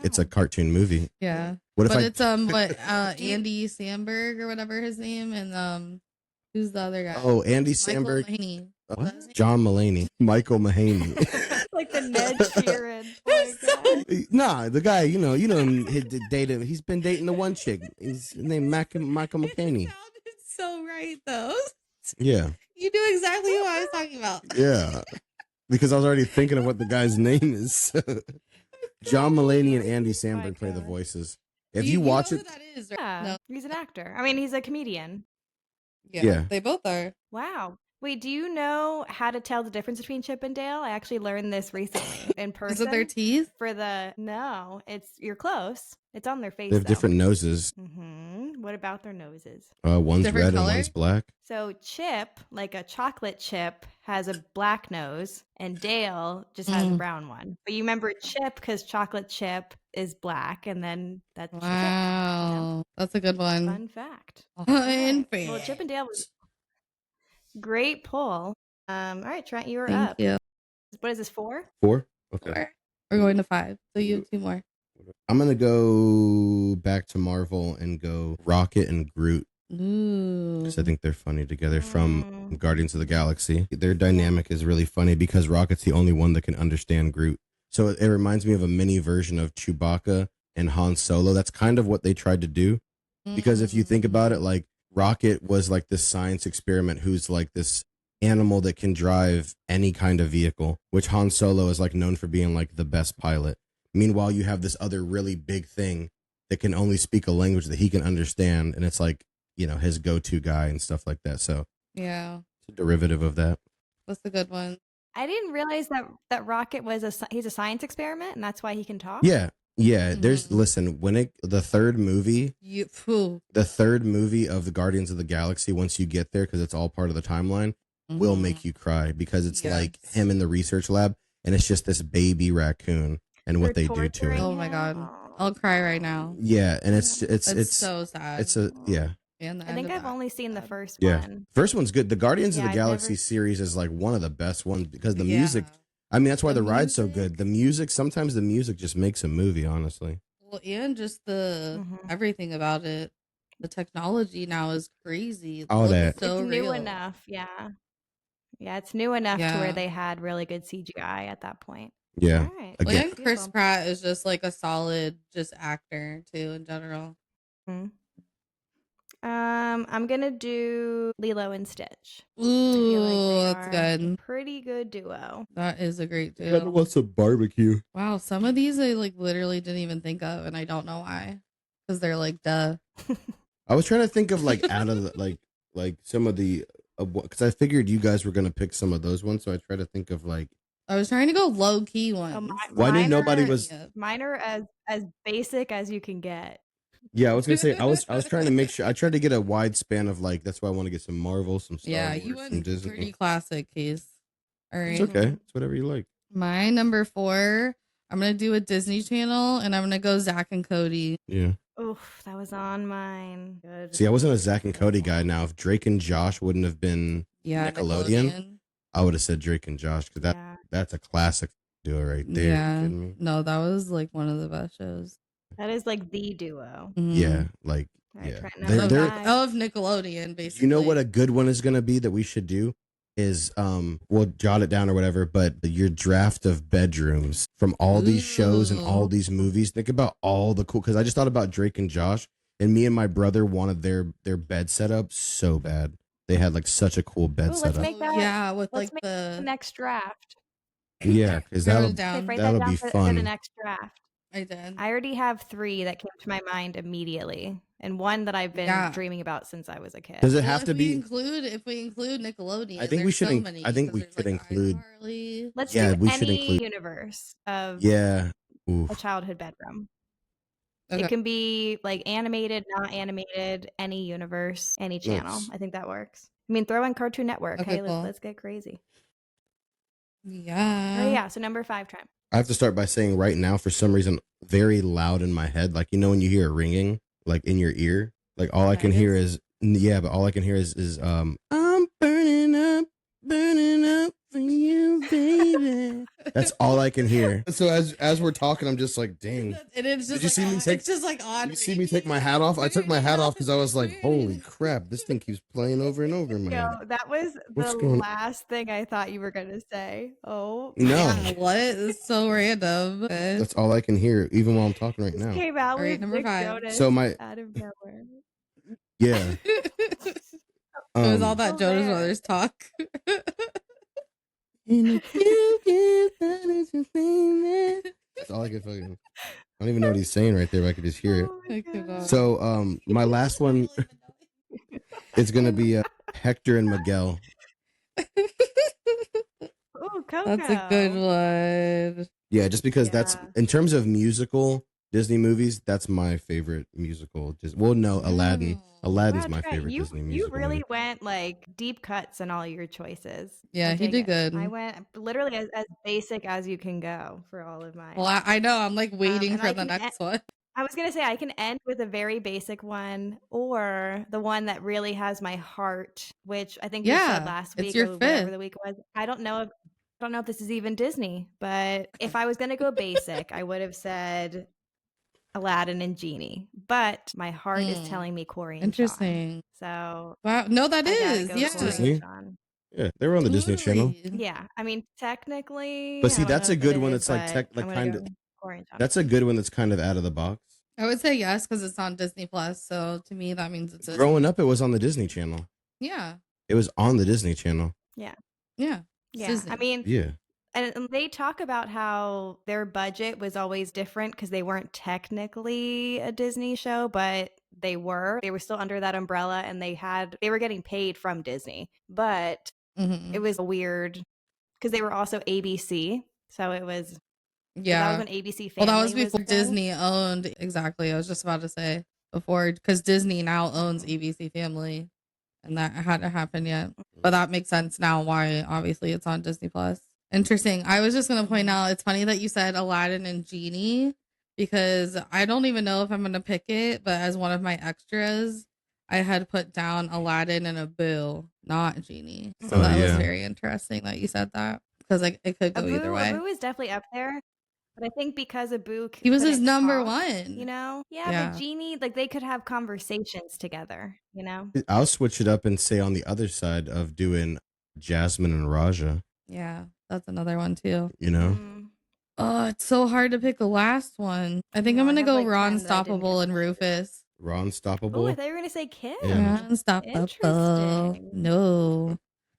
it's a cartoon movie. Yeah. What if But I it's Andy Samberg or whatever his name, and who's the other guy? Oh, Andy Michael Samberg. Mahaney. What? John Mulaney. Michael Mahaney. Like the Ned Sheeran. Oh my God. Nah, the guy, you know him, he's been dating the one chick. He's named Michael McHaney. It sounded so right though. Yeah. You knew exactly who I was talking about. Yeah. Because I was already thinking of what the guy's name is. John Mulaney and Andy Samberg play the God. voices. If you watch know it, who that is, right? Yeah, No. he's an actor. I mean, he's a comedian. Yeah. They both are. Wow. Wait, do you know how to tell the difference between Chip and Dale? I actually learned this recently in person. Is it their teeth? No, you're close. It's on their face. they have though. different noses. What about their noses? One's Different red color? and one's black. So Chip, like a chocolate chip, has a black nose, and Dale just has a brown one. But you remember Chip because chocolate chip is black, and then that's Chip. Wow. That's a good one. Fun fact. Fun fact. Well, Chip and Dale was great pull. All right, Trent, you are Thank up. you. What is this, 4? 4? Okay. 4. We're going to 5. So you have 2 more. I'm going to go back to Marvel and go Rocket and Groot. Ooh. Because I think they're funny together from Guardians of the Galaxy. Their dynamic is really funny because Rocket's the only one that can understand Groot. So it reminds me of a mini version of Chewbacca and Han Solo. That's kind of what they tried to do. Because if you think about it, like Rocket was like this science experiment who's like this animal that can drive any kind of vehicle, which Han Solo is like known for being like the best pilot. Meanwhile, you have this other really big thing that can only speak a language that he can understand. And it's like, you know, his go-to guy and stuff like that. So Yeah. it's a derivative of that. That's a good one. I didn't realize that Rocket was he's a science experiment, and that's why he can talk. Yeah. Yeah. There's, listen, the third movie of the Guardians of the Galaxy, once you get there, because it's all part of the timeline, will make you cry because it's like him in the research lab and it's just this baby raccoon and what they do to it. Oh my God. I'll cry right now. Yeah. And it's so sad. I think I've only seen the first Yeah. one. First one's good. The Guardians of the I've Galaxy never- series is like one of the best ones because the music, I mean, that's why the ride's so good. The music, sometimes the music just makes a movie, honestly. Well, and just the everything about it. The technology now is crazy. All that. It's so new real. enough. Yeah. Yeah, it's new enough to where they had really good CGI at that point. Yeah. All right. Again, And Chris Pratt is just like a solid just actor too in general. I'm gonna do Lilo and Stitch. Ooh, that's good. Pretty good duo. That is a great I kind of duo. want some barbecue. Wow, some of these I like literally didn't even think of, and I don't know why, because they're like duh. I was trying to think of like out of the, like some of the, because I figured you guys were gonna pick some of those ones, so I tried to think of like. I was trying to go low key ones. Why didn't nobody was? Mine are as basic as you can get. Yeah, I was gonna say I was trying to make sure I tried to get a wide span of like, that's why I want to get some Marvel, some Star Wars, you some went Disney. pretty classic case. All right, It's okay. It's whatever you like. My number 4, I'm gonna do a Disney Channel, and I'm gonna go Zach and Cody. Yeah. Oof, that was on mine. Good. See, I wasn't a Zach and Cody guy. Now, if Drake and Josh wouldn't have been Nickelodeon, I would have said Drake and Josh because that's a classic duo right there. Yeah, You kidding me? no, that was like one of the best shows. That is like the duo. Yeah, like All right, yeah. Trent, They're- number they're- 5. Of Nickelodeon, basically. You know what a good one is going to be that we should do is we'll jot it down or whatever, but your draft of bedrooms from all these shows and all these movies. Think about all the cool, because I just thought about Drake and Josh, and me and my brother wanted their bed set up so bad. They had like such a cool bed Ooh, let's setup. make that. Yeah, with Let's like make the next draft. Yeah, because Write it that'll down. Okay, write that'll that down be for fun. the next draft. I did. I already have 3 that came to my mind immediately, and one that I've been dreaming about since I was a kid. Does it Well, have to if we be? include Nickelodeon? I think we there's should. so many, I think 'cause we there's, should like, include. iCarly. Let's Yeah, do we should any include- universe of Yeah. Oof. a childhood bedroom. Okay. It can be like animated, not animated, any universe, any channel. Nice. I think that works. I mean, throw in Cartoon Network. Okay, Hey, cool. let's get crazy. Yeah. Oh yeah. So number 5, Trent. I have to start by saying right now, for some reason, very loud in my head. Like, you know, when you hear a ringing, like in your ear, like all I can hear is, but all I can hear is I'm burning up for you, baby. That's all I can hear. So as we're talking, I'm just like, dang. And it's just Did you see me take? It's just like odd. Did you see me take my hat off? I took my hat off because I was like, holy crap, this thing keeps playing over and over in my Yo, head. that was What's the going- last thing I thought you were gonna say. Oh, No, Yeah, what? It's so random. Okay. that's all I can hear, even while I'm talking right this now. came out All right, with number Nick 5. Jonas So my out of nowhere. yeah. It was all that Still Jonas there. Brothers talk. That's all I can fucking. I don't even know what he's saying right there, but I could just hear it. Oh my I could God. not. So my last one is gonna be Hector and Miguel. Oh, Coco. That's a good one. Yeah, just because that's Yeah. in terms of musical Disney movies, that's my favorite musical. Well, no, Aladdin. Mm. Aladdin's Wow, my Trent, favorite you, Disney you musical. really movie. went like deep cuts in all your choices. Yeah, I he dig did it. good. I went literally as basic as you can go for all of mine. Well, I know. I'm like waiting and for I the can next one. I was gonna say I can end with a very basic one, or the one that really has my heart, which I think we Yeah, said last it's week your or whatever fifth. the week was. I don't know if this is even Disney, but if I was gonna go basic, I would have said Aladdin and Genie. But my heart is telling me Corey and Sean. Interesting. So Wow. No, that I gotta is. go Yeah. Corey Disney? and Sean. Yeah, they were on the Disney Channel. Totally. Yeah, I mean technically, But see, I don't that's know a if good it one. is, That's like but I'm gonna kind go of. Corey and Sean. That's a good one. That's kind of out of the box. I would say yes because it's on Disney Plus. So to me, that means it's Growing up, it was on the Disney Channel. Yeah. It was on the Disney Channel. Yeah. Yeah. Yeah. Disney. I mean, Yeah. and they talk about how their budget was always different because they weren't technically a Disney show, but they were. They were still under that umbrella and they were getting paid from Disney. But Mhm. it was weird because they were also ABC. So it was that Yeah. was when ABC Well, Family that was before a thing. Disney owned. Exactly. I was just about to say before because Disney now owns ABC Family, and that hadn't happened yet. But that makes sense now why obviously it's on Disney Plus. Interesting. I was just gonna point out it's funny that you said Aladdin and Genie because I don't even know if I'm gonna pick it, but as one of my extras, I had put down Aladdin and Abu, not Genie. So that was very interesting that you said that because it could go either way. Abu is definitely up there. But I think because Abu He was his couldn't number talk, one. you know? Yeah, Yeah. but Genie, like they could have conversations together, you know? I'll switch it up and say on the other side of doing Jasmine and Raja. Yeah, that's another one too. You know, Oh, it's so hard to pick a last one. I think No, I'm I gonna have, go like, 10 Ron that I didn't Stoppable and Rufus. Ron Oh, Stoppable. I thought you were gonna say Kim. Yeah. Unstoppable. Interesting. No,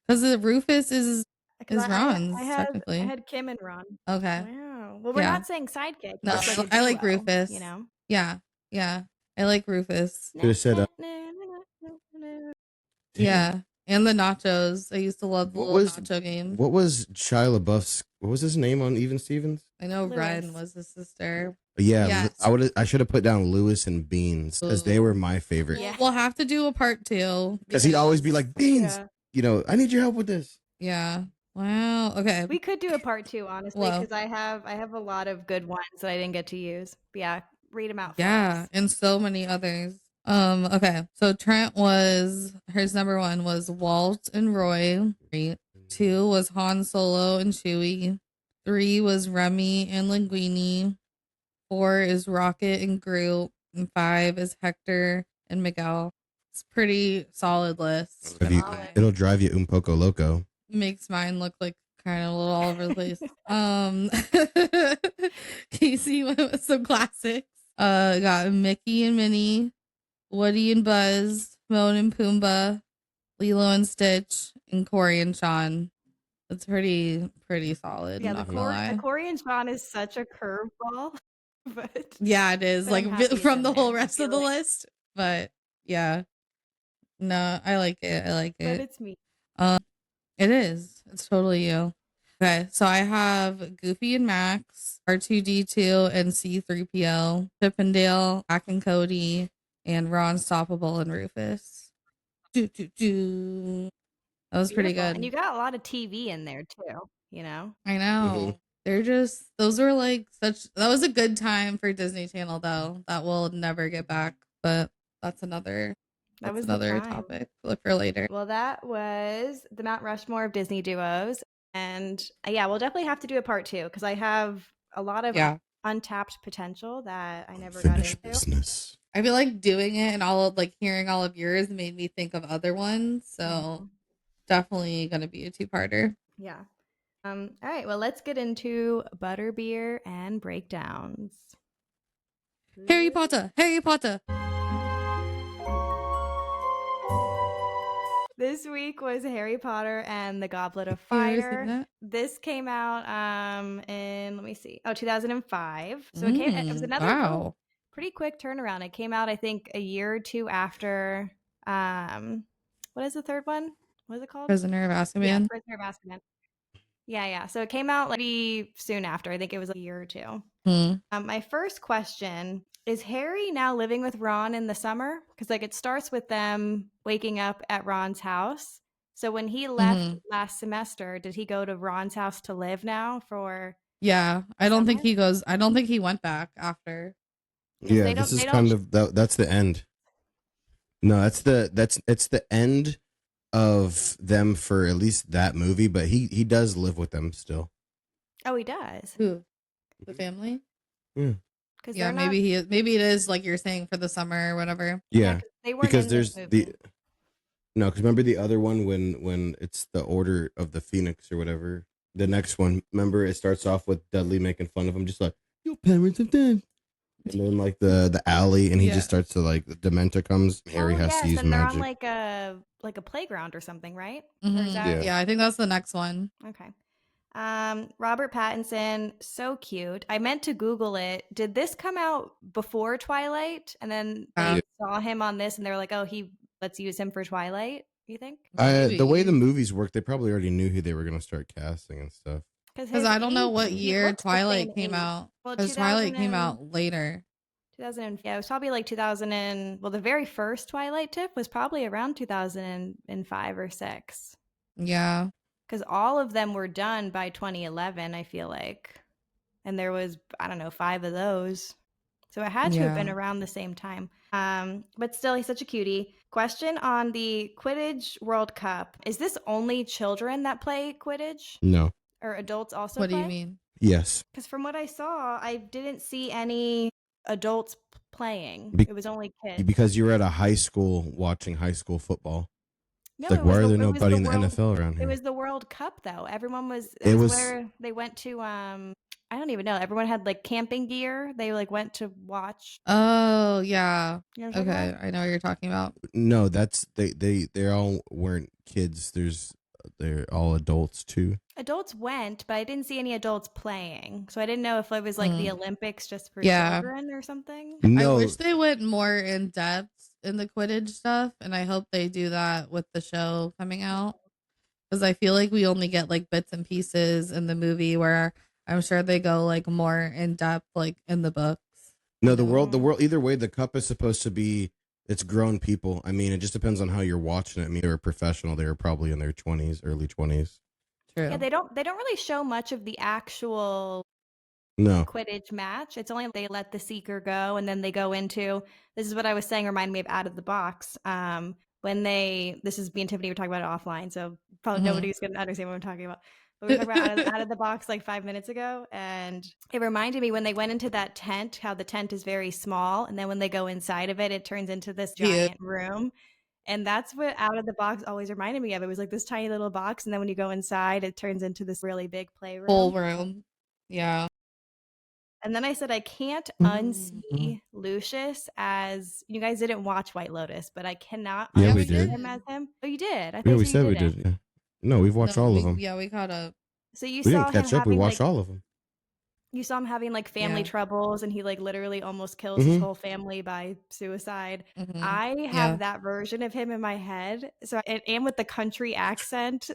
because the Rufus is 'Cause Ron's I technically. had Kim and Ron. Okay. Wow. Well, we're Yeah. not saying sidekick. No, just like a I like duo, Rufus. You know? Yeah, I like Rufus. Could have said. Yeah, and the nachos. I used to love the What little was- nacho game. What was Shia LaBeouf's? What was his name on Even Stevens? I know Lewis. Ren was his sister. Yeah, Yes. I should have put down Lewis and Beans because they were my favorite. Yeah. We'll have to do a part 2 Because he'd always be like, Beans, Yeah. you know, I need your help with this. Yeah. Wow. Okay. We could do a part 2, honestly, Well. because I have a lot of good ones that I didn't get to use. But yeah, read them out for Yeah, us. and so many others. Okay. So Trent his number 1 was Walt and Roy. 2 was Han Solo and Chewie. 3 was Remy and Linguini. 4 is Rocket and Groot. And 5 is Hector and Miguel. It's a pretty solid list. It'll drive you un poco loco. Makes mine look like kind of a little all over the place. Kasey went with some classics. Got Mickey and Minnie, Woody and Buzz, Timon and Pumbaa, Lilo and Stitch, and Corey and Sean. It's pretty solid. Yeah, not the gonna lie. Corey and Sean is such a curveball. But Yeah, it is. but Like I'm happy it's from in the whole there. I rest of feel the like- list. But yeah. No, I like it. But it's me. It is. It's totally you. Okay, so I have Goofy and Max, R2D2 and C3PO, Chip and Dale, Jack and Cody, and Ron Stoppable and Rufus. That was pretty Beautiful. good. And you got a lot of TV in there too, you know? I know. Those were like that was a good time for Disney Channel though. That will never get back, but that's another That was the time. topic. Look for later. Well, that was the Mount Rushmore of Disney duos. And yeah, we'll definitely have to do a part 2 because I have a lot of untapped potential that I never got into. Business. I feel like doing it and all of like hearing all of yours made me think of other ones. So definitely gonna be a 2-parter. Yeah. All right. Well, let's get into Butterbeer and Breakdowns. Harry Potter. Harry Potter. This week was Harry Potter and the Goblet of You ever seen Fire. that? This came out in, let me see, 2005. So it was another pretty quick turnaround. It came out, I think, a year or two after. What is the third one? What is it called? Prisoner of Azkaban. Yeah, Prisoner of Azkaban. Yeah. So it came out like pretty soon after. I think it was a year or two. My first question is Harry now living with Ron in the summer? Because like it starts with them waking up at Ron's house. So when he left last semester, did he go to Ron's house to live now for? Yeah, I don't think he goes. I don't think he went back after. Yeah, this is kind of that's the end. No, it's the end of them for at least that movie, but he does live with them still. Oh, he does. Who? The family? Yeah. Yeah, maybe it is like you're saying for the summer or whatever. Yeah, they weren't because in there's this movie. no, because remember the other one when it's the Order of the Phoenix or whatever. The next one, remember it starts off with Dudley making fun of him, just like your parents have died. And then like the alley, and he just starts to like the Dementor comes. Harry has to use and magic. they're on like a playground or something, right? Yeah, I think that's the next one. Okay. Robert Pattinson, so cute. I meant to Google it. Did this come out before Twilight? And then they saw him on this and they were like, oh, let's use him for Twilight, you think? The way the movies work, they probably already knew who they were going to start casting and stuff. Because I don't know what year Twilight came out. Because Twilight came out later. 2000, yeah, it was probably like 2000 well, the very first Twilight tip was probably around 2005 or 6. Yeah. Because all of them were done by 2011, I feel like. And there was, I don't know, 5 of those. So it had to have been around the same time. But still, he's such a cutie. Question on the Quidditch World Cup. Is this only children that play Quidditch? No. Or adults also What play? do you mean? Yes. Because from what I saw, I didn't see any adults playing. It was only kids. Because you were at a high school watching high school football. No, like, why are there nobody in the NFL around here? It was the World Cup, though. Everyone was. It was where they went to. I don't even know. Everyone had like camping gear. They like went to watch. Oh yeah. You know okay, I know what you're talking about. No, that's they all weren't kids. They're all adults too. Adults went, but I didn't see any adults playing. So I didn't know if it was like the Olympics just for children or something. No. I wish they went more in depth in the Quidditch stuff, and I hope they do that with the show coming out. Because I feel like we only get like bits and pieces in the movie, where I'm sure they go like more in depth like in the books. No, the world either way, the cup is supposed to be it's grown people. I mean, it just depends on how you're watching it. I mean, they were professional. They were probably in their 20s, early 20s. True. Yeah, they don't really show much of the actual Quidditch match. It's only they let the seeker go, and then they go into, this is what I was saying, reminded me of Out of the Box. This is me and Tiffany were talking about it offline, so probably nobody's going to understand what I'm talking about. But we were talking about out of the box like 5 minutes ago, and it reminded me when they went into that tent, how the tent is very small, and then when they go inside of it, it turns into this giant room. And that's what Out of the Box always reminded me of. It was like this tiny little box, and then when you go inside, it turns into this really big playroom. Full room. Yeah. And then I said, I can't unsee Lucius as, you guys didn't watch White Lotus, but I cannot unsee him as him. Oh, you did? We said we did. Yeah. No, we've watched all of them. Yeah, we caught up. So we didn't catch up. We watched all of them. You saw him having like family troubles, and he like literally almost kills his whole family by suicide. I have that version of him in my head. So and with the country accent,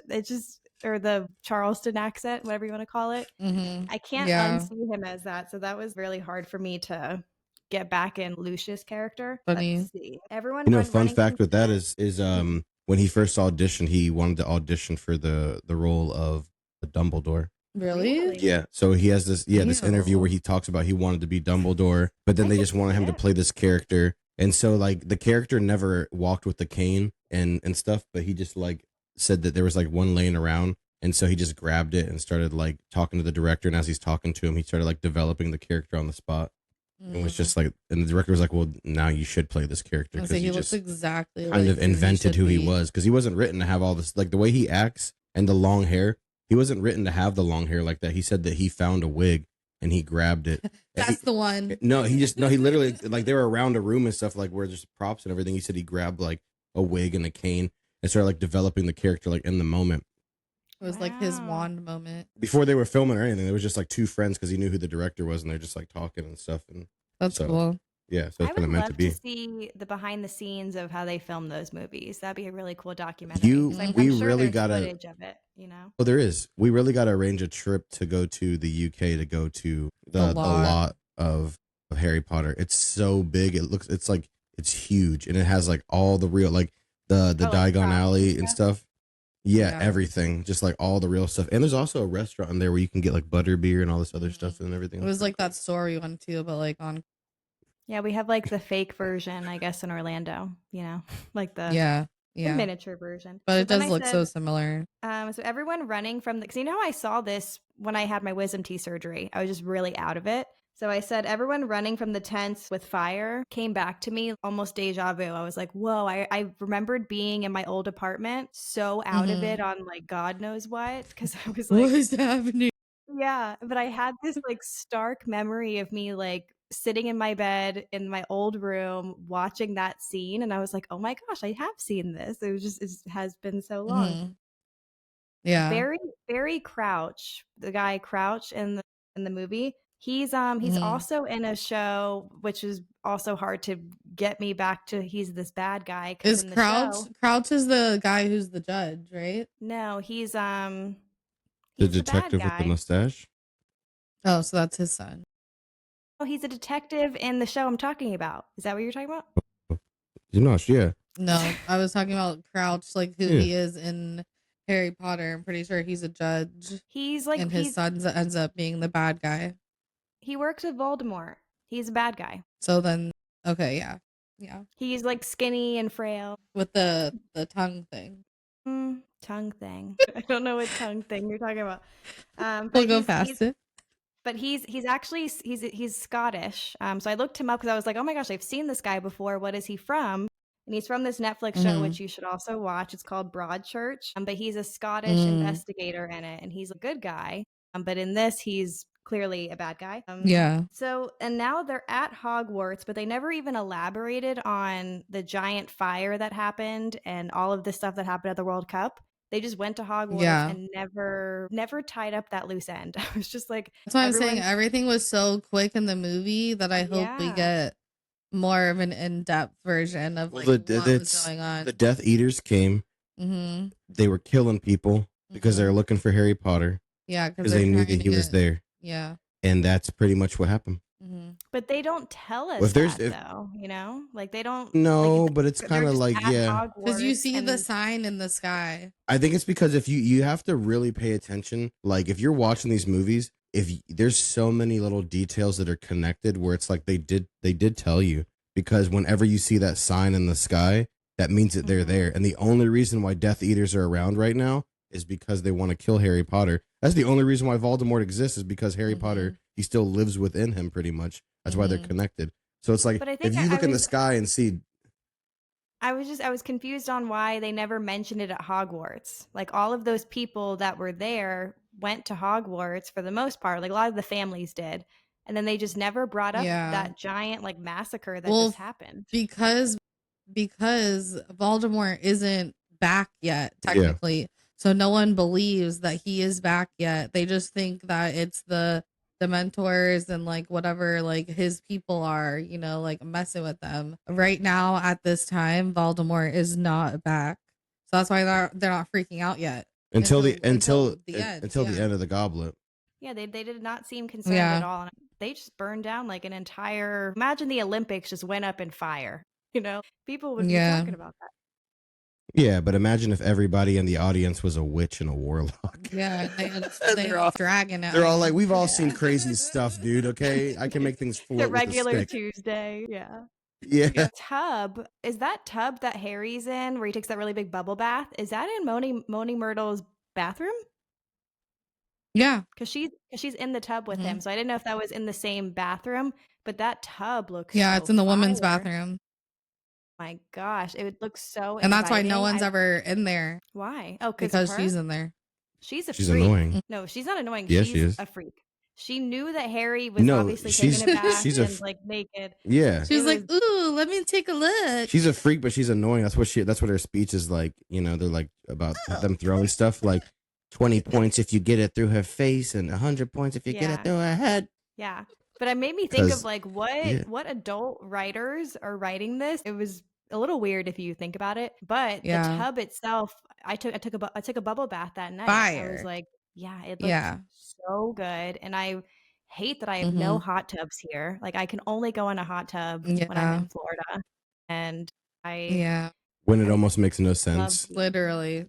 or the Charleston accent, whatever you want to call it. I can't unsee him as that. So that was really hard for me to get back in Lucius' character. Funny. Let's see. Everyone. Fun fact with that is when he first auditioned, he wanted to audition for the role of Dumbledore. Really? Yeah. So he has this interview where he talks about he wanted to be Dumbledore, but then they just wanted him to play this character. And so like the character never walked with the cane and stuff, but he just like said that there was like one laying around And so he just grabbed it and started like talking to the director. And as he's talking to him, he started like developing the character on the spot. And was just like, and the director was like, well, now you should play this character because he you looks just exactly kind like of invented who he was, because he wasn't written to have all this, like the way he acts and the long hair. He wasn't written to have the long hair like that. He said that he found a wig and he grabbed it. That's the one. No, he literally, like they were around a room and stuff, like where there's props and everything. He said he grabbed like a wig and a cane and started like developing the character like in the moment. It was like his wand moment. Before they were filming or anything, it was just like two friends because he knew who the director was and they're just like talking and stuff. And that's cool. Yeah, so it's I kind of would meant love to be. to see the behind the scenes of how they film those movies. That'd be a really cool documentary. I'm We sure really there's gotta. footage of it, you know. Well, there is. We really got to arrange a trip to go to the UK to go to the lot of Harry Potter. It's so big. It's like it's huge, and it has like all the real like the Diagon Alley and stuff. Yeah, everything, just like all the real stuff. And there's also a restaurant in there where you can get like butterbeer and all this other stuff and everything. It was like that store we went to, but like on. Yeah, we have like the fake version, I guess, in Orlando. You know, like the the miniature version. But it does look so similar. So everyone running from because you know I saw this when I had my wisdom teeth surgery. I was just really out of it. So I said, everyone running from the tents with fire came back to me, almost deja vu. I was like, whoa, I remembered being in my old apartment, so out of it on like God knows what. Because I was like, what is happening? Yeah, but I had this like stark memory of me like sitting in my bed in my old room watching that scene. And I was like, oh my gosh, I have seen this. It has been so long. Yeah. Barry Crouch, the guy Crouch in the movie. He's also in a show which is also hard to get me back to. He's this bad guy. Is Crouch is the guy who's the judge, right? No, he's the detective with the mustache. Oh, so that's his son. Oh, he's a detective in the show I'm talking about. Is that what you're talking about? Yeah. No, I was talking about Crouch, like who he is in Harry Potter. I'm pretty sure he's a judge. He's like, and his son ends up being the bad guy. He works with Voldemort. He's a bad guy. So then, okay, yeah. He's like skinny and frail with the tongue thing. Tongue thing. I don't know what tongue thing you're talking about. We'll go past it. But he's actually he's Scottish. So I looked him up because I was like, oh my gosh, I've seen this guy before. What is he from? And he's from this Netflix show, which you should also watch. It's called Broadchurch. But he's a Scottish investigator in it, and he's a good guy. But in this, he's clearly a bad guy. So, and now they're at Hogwarts, but they never even elaborated on the giant fire that happened and all of the stuff that happened at the World Cup. They just went to Hogwarts and never tied up that loose end. I was just like, that's why I'm saying everything was so quick in the movie that I hope we get more of an in-depth version of like what was going on. The Death Eaters came. They were killing people because they were looking for Harry Potter. Yeah, because they knew that he was there. Yeah, and that's pretty much what happened. But they don't tell us though, you know, like they don't. No, like, but it's kind of like because you see the sign in the sky. I think it's because if you have to really pay attention. Like if you're watching these movies, there's so many little details that are connected where it's like they did tell you, because whenever you see that sign in the sky, that means that they're there. And the only reason why Death Eaters are around right now is because they want to kill Harry Potter. That's the only reason why Voldemort exists, is because Harry Potter, he still lives within him pretty much. That's why they're connected. So it's like, if you look in the sky and see. I was confused on why they never mentioned it at Hogwarts. Like all of those people that were there went to Hogwarts for the most part. Like a lot of the families did. And then they just never brought up that giant like massacre that just happened. Because Voldemort isn't back yet, technically. Yeah. So no one believes that he is back yet. They just think that it's the mentors and like whatever like his people are, you know, like messing with them. Right now at this time, Voldemort is not back. So that's why they're not freaking out yet. Until the end of the goblet. Yeah, they did not seem concerned at all. They just burned down like an entire, imagine the Olympics just went up in fire. You know, people would be talking about that. Yeah, but imagine if everybody in the audience was a witch and a warlock. Yeah, they're all dragging out. They're all like, we've all seen crazy stuff, dude. Okay, I can make things float. The regular with a stick. Tuesday, yeah. Yeah. Tub, is that tub that Harry's in where he takes that really big bubble bath? Is that in Moaning Myrtle's bathroom? Yeah. because she's in the tub with Mhm. him. So I didn't know if that was in the same bathroom, but that tub looks Yeah, so it's in the women's fire. bathroom. My gosh, it would look so And that's why no inviting. one's ever in there Why? Oh, because her? she's in there. She's a She's freak. annoying. No, she's not annoying. Yeah, she's she is. a freak. She knew that Harry was No, obviously she's taking a bath she's a and like naked. yeah. She's It like, ooh, let me take a look. She's a freak, but she's annoying. That's what her speech is like. You know, they're like about them throwing stuff like 20 points if you get it through her face and 100 points if you get it Yeah. through her head. Yeah. But it made me think 'Cause- of like yeah. what adult writers are writing this. It was a little weird if you think about it, but the Yeah. tub itself, I took a bubble bath that night. I Fire. was like, yeah, it looked Yeah. so good. And I hate that I have no Mhm. hot tubs here. Like I can only go in a hot tub when I'm Yeah. in Florida. And Yeah. When it I almost makes no love sense. Literally.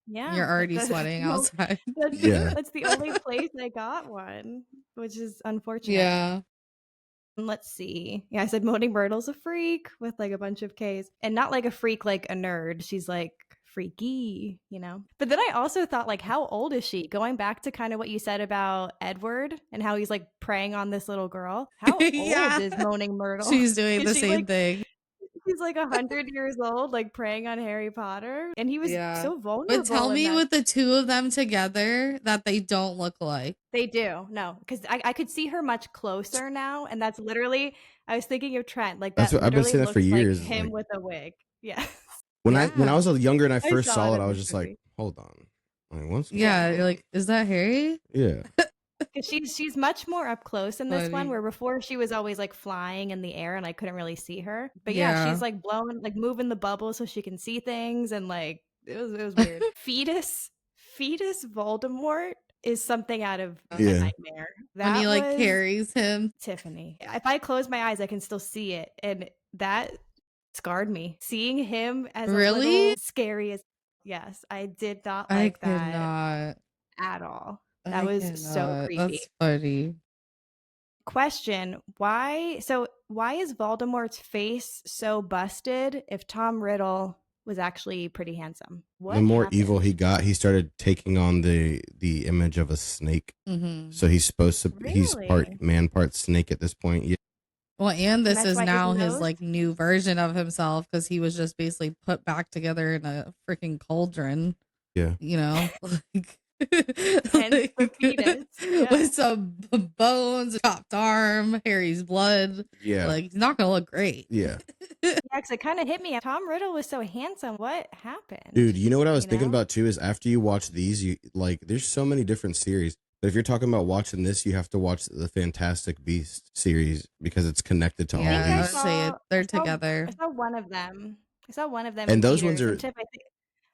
yeah. You're already that's- sweating well, outside. Yeah. That's the only place I got one, which is unfortunate. Yeah. Let's see. Yeah, I said Moaning Myrtle's a freak with like a bunch of K's. And not like a freak like a nerd. She's like freaky, you know? But then I also thought, like, how old is she? Going back to kind of what you said about Edward and how he's like preying on this little girl. How Yeah. old is Moaning Myrtle? She's doing the Is she, same like, thing. He's like 100 years old, like preying on Harry Potter. And he was Yeah. so vulnerable. But tell in me that. with the two of them together that they don't look like. They do. No, because I could see her much closer now. And that's literally, I was thinking of Trent. Like That's that what I've been literally saying that for looks years. like him Like, with a wig. Yeah. when I was younger and I first saw saw it it, I in was the just like, movie. hold on. Like, what's Yeah. You're like, is that Harry? Yeah. Because she's much more up close in this one, Funny. where before she was always like flying in the air and I couldn't really see her. But yeah, Yeah. she's like blowing, like moving the bubble so she can see things, and like it was weird. fetus Voldemort is something out of a Yeah. nightmare. When he like was carries him. Tiffany. If I close my eyes, I can still see it, and that scarred me. Seeing him as a Really? little scary as yes, I did not I like that cannot. at all. That I was so cannot. creepy. That's funny. Question, why is Voldemort's face so busted if Tom Riddle was actually pretty handsome? What The more happened? evil he got, he started taking on the image of a snake. Mm-hmm. So he's supposed to he's part Really? man, part snake at this point. Yeah. Well, and this that's is why his now his nose- like new version of himself because he was just basically put back together in a freaking cauldron. Yeah. You know, like, Hence the fetus, yeah. with some bones, chopped arm, Harry's blood. Yeah. Like he's not gonna look great. Yeah. Yeah, because it kind of hit me. Tom Riddle was so handsome. What happened? Dude, you know what I was You thinking know? about too is after you watch these, you like there's so many different series. But if you're talking about watching this, you have to watch the Fantastic Beast series because it's connected to all Yeah, I would these. say they're I saw together. one of them. And in those ones theaters. are- And Chip,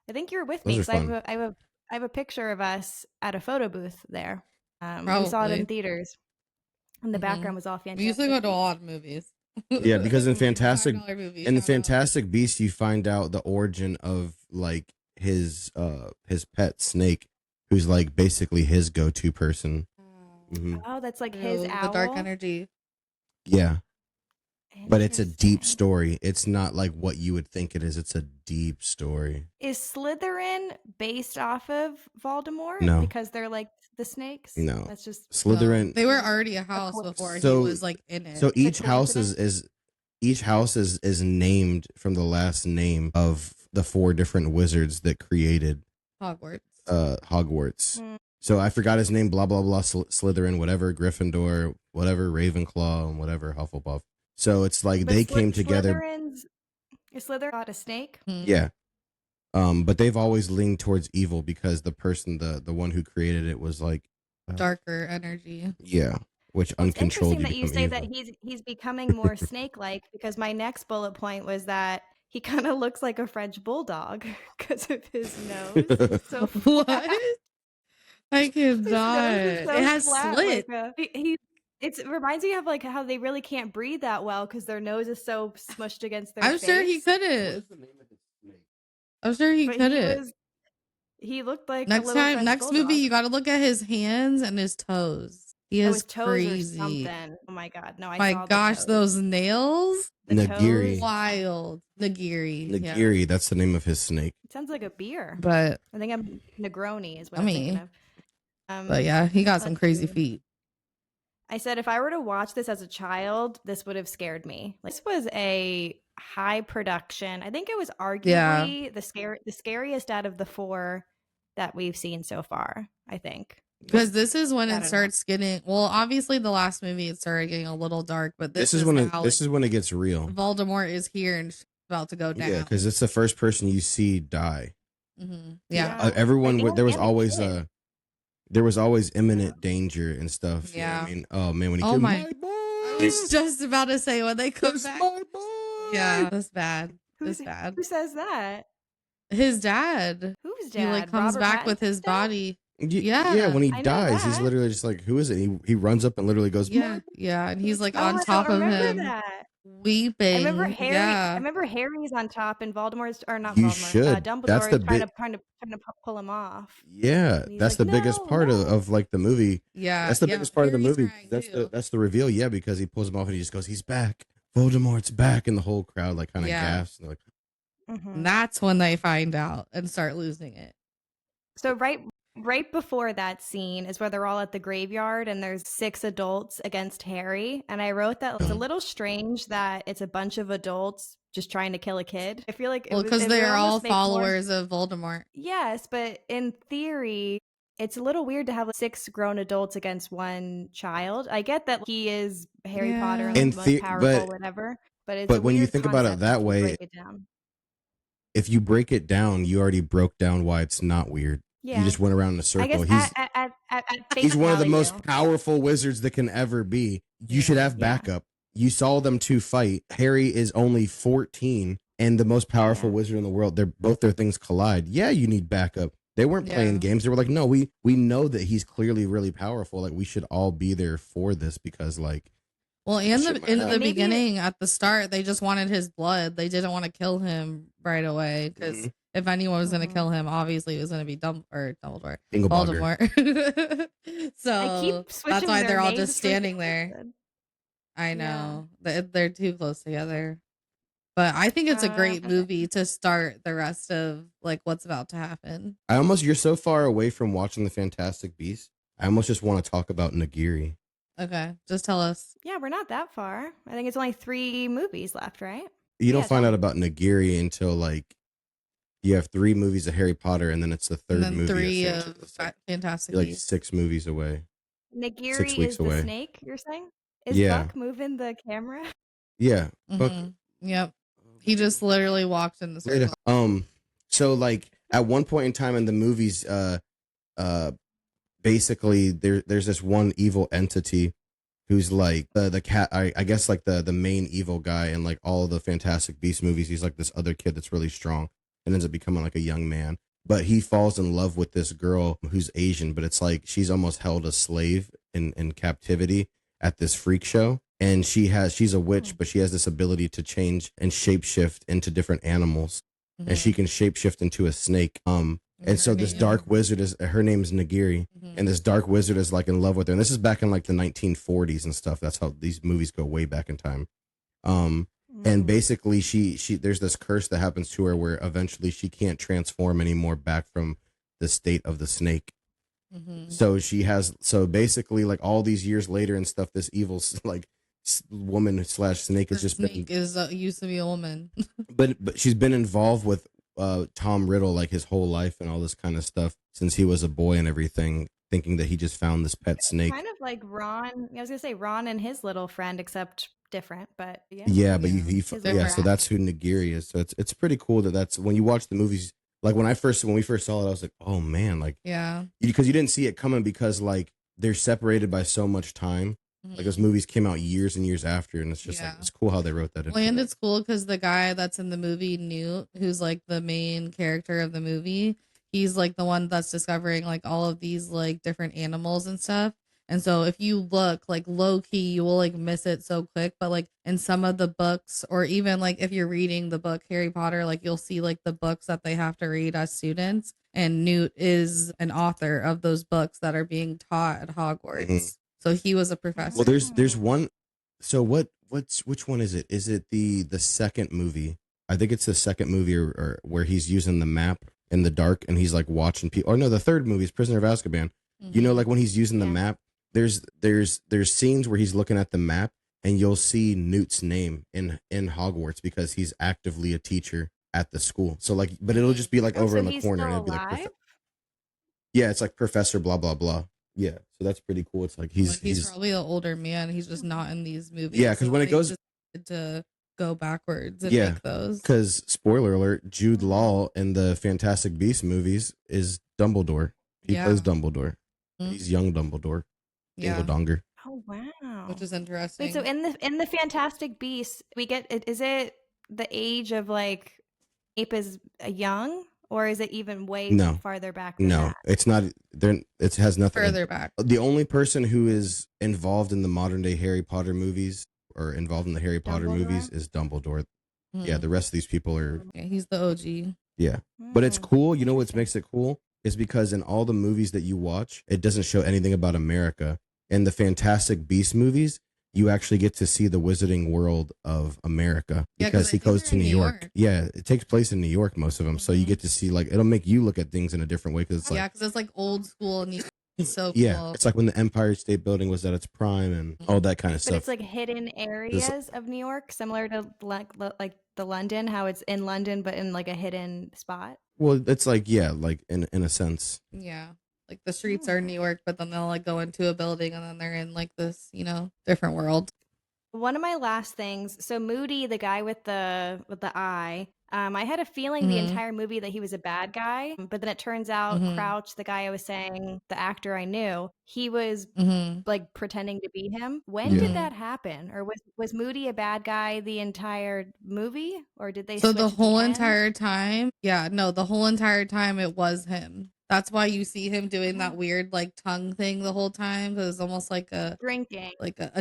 I think you were with Those me are because fun. I have a picture of us at a photo booth there. We saw it Probably. in theaters, and the Mhm. background was all We fantastic. used to go to a lot of movies. Yeah, because in Fantastic $5 movies, in the shout out. Fantastic Beast, you find out the origin of like his pet snake, who's like basically his go-to person. Mhm. Oh, that's like his Ooh, owl. the dark energy. Yeah, but it's a deep Interesting. story. It's not like what you would think it is. It's a deep story. Is Slytherin based off of Voldemort? No. Because they're like the snakes. No. That's just Slytherin. They were already a house course. before he So- was like in it. So It's a each house coincidence? each house is named from the last name of the 4 different wizards that created Hogwarts. Hogwarts. Mm. So I forgot his name. Blah blah blah. Slytherin, whatever. Gryffindor, whatever. Ravenclaw, and whatever. Hufflepuff. So it's like But they came together. Is Slytherin not a snake? Hmm. Yeah. But they've always leaned towards evil because the person, the one who created it, was like, Darker energy. yeah, which Well, it's uncontrolled. interesting that you say become that evil. he's becoming more snake-like, because my next bullet point was that he kind of looks like a French bulldog because of his nose. It's so What? flat. I His nose cannot. is so It has flat, slit. like it reminds me of like how they really can't breathe that well because their nose is so smushed against their I'm face. sure he couldn't. I'm sure he But couldn't. he looked like a Next little time, French next movie, bulldog. you got to look at his hands and his toes. He Oh, is his toes crazy. or something. Oh my god, no! I My saw the gosh, toes. those nails. The Nagiri. toes. Wild. Nagiri. Yeah. Nagiri, that's the name of his snake. It sounds like a beer. But I think I'm Negroni is what I I'm mean, thinking of. But yeah, he got some let's crazy see. feet. I said if I were to watch this as a child, this would have scared me. Like, this was a high production. I think it was arguably the scariest out of the 4 that we've seen so far, I think. Because this is when I it don't know. starts getting, well, obviously the last movie it started getting a little dark, but This is when it gets real. Voldemort is here and about to go down. Yeah, because it's the first person you see die. Mm-hmm. Yeah. Everyone Like, there was and a always kid. there was always imminent danger and stuff. You know what Yeah. I mean, oh man, when he Oh killed my- my boy, I was just about to say when they come that's back. my boy. Yeah, that's bad. Who's That's bad. Who says that? His dad. Whose He dad? like comes Robert back with his Pattinson's dad? body. Yeah, when he I know dies, he's that. literally just like, who is it? He runs up and literally goes, Yeah, yeah, and he's like Oh, on I top don't of remember him, that. weeping. I remember Harry. I Yeah, remember Harry's on top, and Voldemort's or not You Voldemort. should. Dumbledore That's the is trying bit- to pull him off. Yeah, And he's that's like, the biggest "No, part no." of like the movie. yeah. That's the yeah, biggest part of the Harry's movie. crying, That's too. the reveal. Yeah, because he pulls him off and he just goes, he's back. Voldemort's back, and the whole crowd like kind of Yeah. gasps. And they're like, Mhm. And that's when they find out and start losing it. So right before that scene is where they're all at the graveyard and there's 6 adults against Harry. And I wrote that it's a little strange that it's a bunch of adults just trying to kill a kid. I feel like Well, because it they would are all almost make more- followers of Voldemort. Yes, but in theory, it's a little weird to have 6 grown adults against 1 child. I get that he is Harry Potter and Yeah. like, most powerful, whatever. But it's but a when you weird think about it concept that if you way, break it down. if you break it down, you already broke down why it's not weird. Yeah. You just went around in a I circle. guess at face He's one of the value. most powerful wizards that can ever be. You should have Yeah. backup. You saw them 2 fight. Harry is only 14 and the most powerful wizard in the world. Both their things collide. Yeah, you need backup. They weren't playing games. They were like, no, we know that he's clearly really powerful. Like, we should all be there for this because, like, Well, and shit might in happen. the Maybe- beginning, at the start, they just wanted his blood. They didn't want to kill him right away because Mhm. if anyone was going to Mhm. kill him, obviously it was going to be Dumbledore, Dinglebogger. Voldemort. I So keep that's switching why their they're all names just for standing some there. reason. I know they're too close together, but I think it's a great Okay. movie to start the rest of like what's about to happen. You're so far away from watching the Fantastic Beasts. I almost just want to talk about Nagiri. Okay, just tell us. Yeah, we're not that far. I think it's only 3 movies left, right? You don't Yeah, find tell out about Nagiri until like you have 3 movies of Harry Potter, and then it's the 3rd And then movie. 3 of of it's like, Fantastic you're like Beasts. 6 movies away. 6 Nagiri weeks is the away. snake, you're saying? Is Yeah. Buck moving the camera? Yeah. Buck- Mhm. Yep, he just literally walked in the Later. circle. So like at one point in time in the movies, basically there's this one evil entity who's like the cat. I guess like the main evil guy in like all of the Fantastic Beasts movies. He's like this other kid that's really strong and ends up becoming like a young man. But he falls in love with this girl who's Asian, but it's like she's almost held a slave in captivity at this freak show. And she's a witch, but she has this ability to change and shapeshift into different animals. And she can shapeshift into a snake. And so this dark wizard her name's Nagiri, and this dark wizard is like in love with her. And this is back in like the 1940s and stuff. That's how these movies go way back in time. And basically she there's this curse that happens to her where eventually she can't transform anymore back from the state of the snake. So basically like all these years later and stuff, this evil like woman / snake has just Snake been is used to be a woman. but she's been involved with Tom Riddle like his whole life and all this kind of stuff since he was a boy and everything, thinking that he just found this pet snake. Kind of like Ron. I was gonna say Ron and his little friend, except different. But yeah. Yeah, but His little so brat. that's who Nagiri is. So it's pretty cool that's when you watch the movies. Like when we first saw it, I was like, oh man, like Yeah. because you didn't see it coming because like they're separated by so much time. Like those movies came out years and years after, and it's just like it's cool how they wrote that in. And it's cool because the guy that's in the movie, Newt, who's like the main character of the movie, he's like the one that's discovering like all of these like different animals and stuff. And so if you look like low key, you will like miss it so quick. But like in some of the books, or even like if you're reading the book Harry Potter, like you'll see like the books that they have to read as students. And Newt is an author of those books that are being taught at Hogwarts. So he was a professor. Well, there's one. So which one is it? Is it the second movie? I think it's the second movie or where he's using the map in the dark and he's like watching people. Or no, the third movie is Prisoner of Azkaban, You know, like when he's using the Yeah. map, there's scenes where he's looking at the map and you'll see Newt's name in Hogwarts because he's actively a teacher at the school. So like, but it'll just be like Oh, over so in the he's corner and still it'll be like, alive? yeah, it's like Professor blah blah blah. Yeah, so that's pretty cool. It's like He's he's probably an older man. He's just not in these movies. yeah, because so when it they goes decided to go backwards and yeah, make those. because spoiler alert, Jude Mhm. Law in the Fantastic Beasts movies is Dumbledore. He Yeah. plays Dumbledore. Mhm. He's young Dumbledore. Yeah, Dingle Donger. Oh wow. which is Wait, interesting. so in the Fantastic Beasts, we get is it the age of like Snape is young, or is it even way No. farther back than No, that? it's not. There, it has nothing. Further back. The only person who is involved in the modern day Harry Potter movies or involved in the Harry Potter movies Dumbledore? is Dumbledore. Yeah, Mhm. the rest of these people are. Yeah, he's the OG. Yeah, but it's Mm, cool. You know what interesting. makes it cool is because in all the movies that you watch, it doesn't show anything about America. In the Fantastic Beasts movies, you actually get to see the Wizarding World of America Yeah, 'cause because I he think goes they're to in New New York. York. Yeah, it takes place in New York, most of them. So you Mhm. get to see like it'll make you look at things in a different way because it's Yeah, like because it's like old school and it's so yeah, cool. it's like when the Empire State Building was at its prime and all that kind of But stuff. it's like hidden areas of New York, similar to like the London, how it's in London but in like a hidden spot. Well, it's like yeah, like in a sense. Yeah. Like the streets are in New York, but then they'll like go into a building and then they're in like this, different world. One of my last things, so Moody, the guy with the eye, I had a feeling the Mhm. entire movie that he was a bad guy, but then it turns out Mhm. Crouch, the guy I was saying, the actor I knew, he was Mhm. like pretending to be him. When Yeah. did that happen? Or was Moody a bad guy the entire movie, or did they So switch the at whole the end? entire time, the whole entire time it was him. That's why you see him doing that Oh. weird like tongue thing the whole time because it's almost like a Drinking.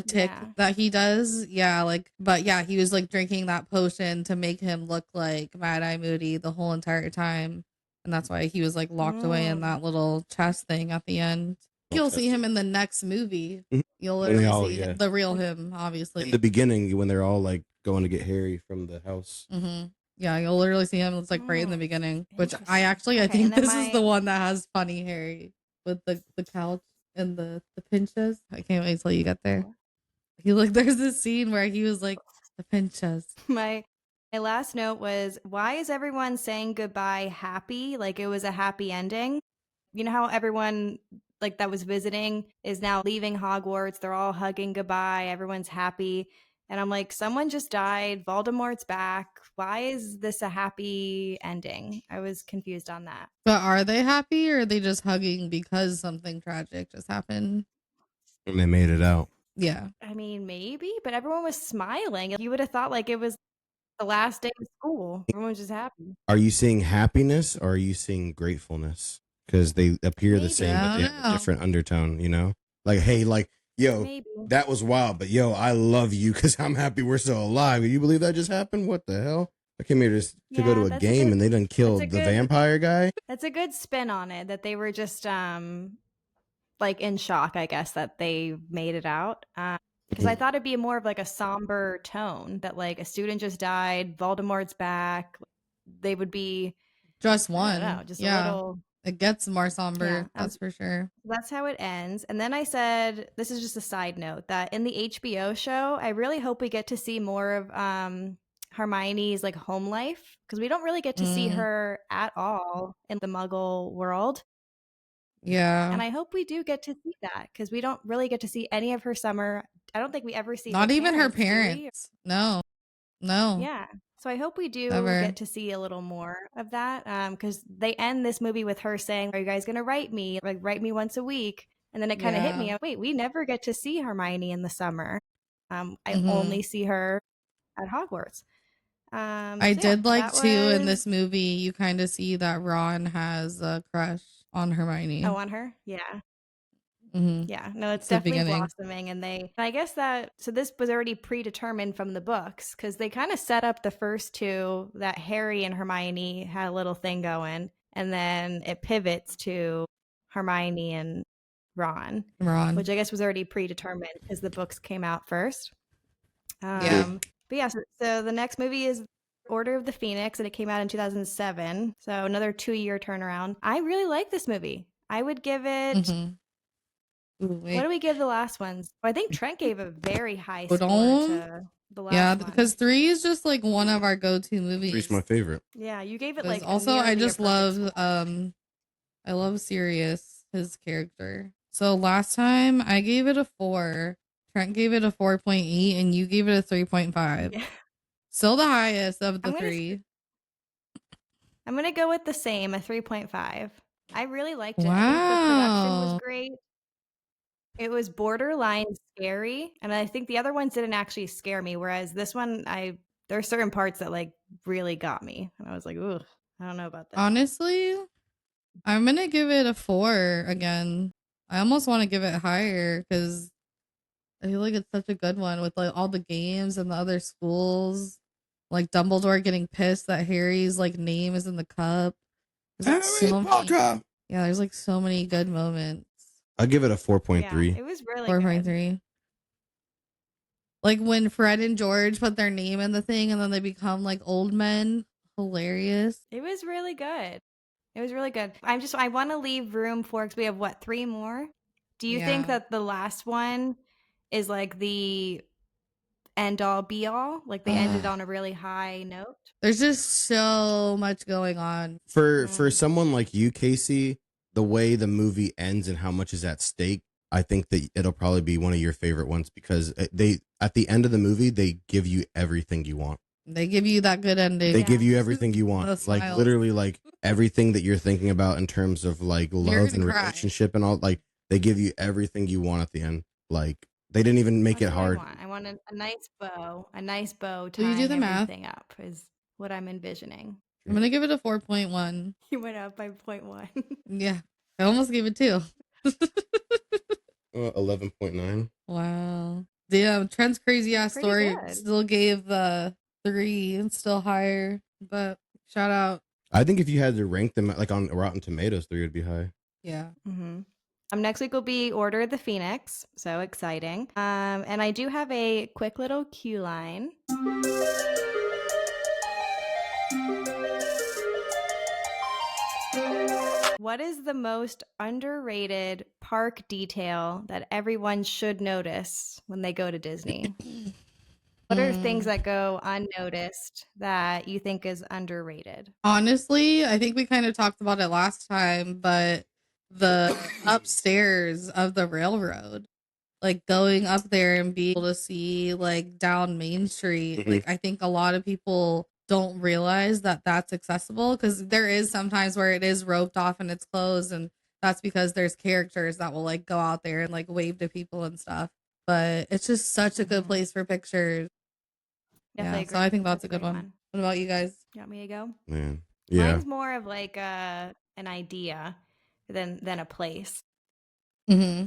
tick Yeah. that he does. Yeah, but yeah, he was like drinking that potion to make him look like Mad Eye Moody the whole entire time. And that's why he was like locked away in Mm. that little chest thing at the end. You'll see him in the next movie. Mhm. You'll When they literally all- see yeah. the real him, obviously. In the beginning, when they're all like going to get Harry from the house. Mm-hmm. Yeah, you'll literally see him. It's like right in the Oh, beginning, which interesting. I Okay, think and then this is the my- one that has funny Harry with the couch and the pinches. I can't wait till you get there. There's this scene where he was like the pinches. My last note was, why is everyone saying goodbye happy? Like it was a happy ending. You know how everyone like that was visiting is now leaving Hogwarts. They're all hugging goodbye. Everyone's happy. And I'm like, someone just died. Voldemort's back. Why is this a happy ending? I was confused on that. But are they happy or are they just hugging because something tragic just happened? And they made it out. Yeah. I mean, maybe, but everyone was smiling. You would have thought like it was the last day of school. Everyone was just happy. Are you seeing happiness or are you seeing gratefulness? Because they appear the Maybe. same, but they I have don't a know. different undertone. You know, like hey, like yo, Maybe. that was wild, but yo, I love you because I'm happy we're still alive. Can you believe that just happened? What the hell? I came here to go to Yeah, a that's a game good- and they done killed that's a the good- vampire guy. That's a good spin on it that they were just like in shock, I guess, that they made it out. Because I thought it'd be more of like a somber tone that like a student just died, Voldemort's back. They would be Just I one. don't know, just yeah. a little. It gets more somber. Yeah, That's for sure. That's how it ends. And then I said, this is just a side note, that in the HBO show, I really hope we get to see more of Hermione's like home life because we don't really get to see her at all in the Muggle world. Yeah. And I hope we do get to see that because we don't really get to see any of her summer. I don't think we ever see Not even her do we? parents. No. Yeah. So I hope we do Never. get to see a little more of that because they end this movie with her saying, are you guys going to write me? Like, write me once a week. And then it kind of hit me. Wait, we never get to see Hermione in the summer. I only see her at Hogwarts. I did like too in this movie, you kind of see that Ron has a crush on Hermione. Oh, on her? Yeah. Mm-hmm. Yeah, no, it's the definitely beginning. blossoming. And I guess so this was already predetermined from the books because they kind of set up the first two that Harry and Hermione had a little thing going. And then it pivots to Hermione and Ron. Which I guess was already predetermined because the books came out first. Yeah. But yeah, so the next movie is Order of the Phoenix, and it came out in 2007. So another 2-year turnaround. I really like this movie. I would give it Ooh, What wait. do we give the last ones? I think Trent gave a very high Hold score on. to the last Yeah, one. because 3 is just like one of our go-to movies. Three's my favorite. Yeah, you gave it 'Cause like also I nearly a just perfect love score. I love Sirius, his character. So last time I gave it a 4, Trent gave it a 4.8, and you gave it a 3.5. Yeah. Still the highest of the I'm gonna 3. I'm gonna go with the same, a 3.5. I really liked it. I think the production was Wow. great. It was borderline scary, and I think the other ones didn't actually scare me, whereas this one, there are certain parts that like really got me, and I was like, "Ooh, I don't know about this." Honestly, I'm gonna give it a 4 again. I almost want to give it higher because I feel like it's such a good one with like all the games and the other schools. Like Dumbledore getting pissed that Harry's like name is in the cup. There's like Harry Potter. yeah, there's like so many good moments. I'll give it a Yeah, 4.3. it was really good. 4.3. Like when Fred and George put their name in the thing and then they become like old men. Hilarious. It was really good. It was really good. I want to leave room for, because we have what, 3 more? Do you think Yeah. that the last one is like the end all be all? Like they ended on a really high note? There's just so much going on. For Mm. someone like you, Casey, the way the movie ends and how much is at stake, I think that it'll probably be one of your favorite ones because they at the end of the movie they give you everything you want. They give you that good ending. They Yeah. give you everything you The want, like smiles. literally like everything that you're thinking about in terms of like love and gonna cry. relationship and all. Like they give you everything you want at the end. Like they didn't even make That's it what hard. I want a nice bow. A nice bow Will you do tying the math? everything up is what I'm envisioning. I'm gonna give it a 4.1. You went up by 0.1. Yeah. I almost gave it 2. 11.9. Wow. Damn, Trent's crazy ass Pretty story good. still gave the 3 and still higher. But shout out. I think if you had to rank them like on Rotten Tomatoes, 3 would be high. Yeah. Mm-hmm. Next week will be Order of the Phoenix. So exciting. And I do have a quick little cue line. What is the most underrated park detail that everyone should notice when they go to Disney? What are things that go unnoticed that you think is underrated? Honestly, I think we kind of talked about it last time, but the upstairs of the railroad, like going up there and being able to see like down Main Street, Mhm. like I think a lot of people don't realize that that's accessible because there is sometimes where it is roped off and it's closed, and that's because there's characters that will like go out there and like wave to people and stuff. But it's just such a good place for pictures. Definitely Yeah, agree. so I think that's a great good one. What about you guys? You want me to go? Man. Yeah. Mine's more of like an idea than a place. Mm-hmm.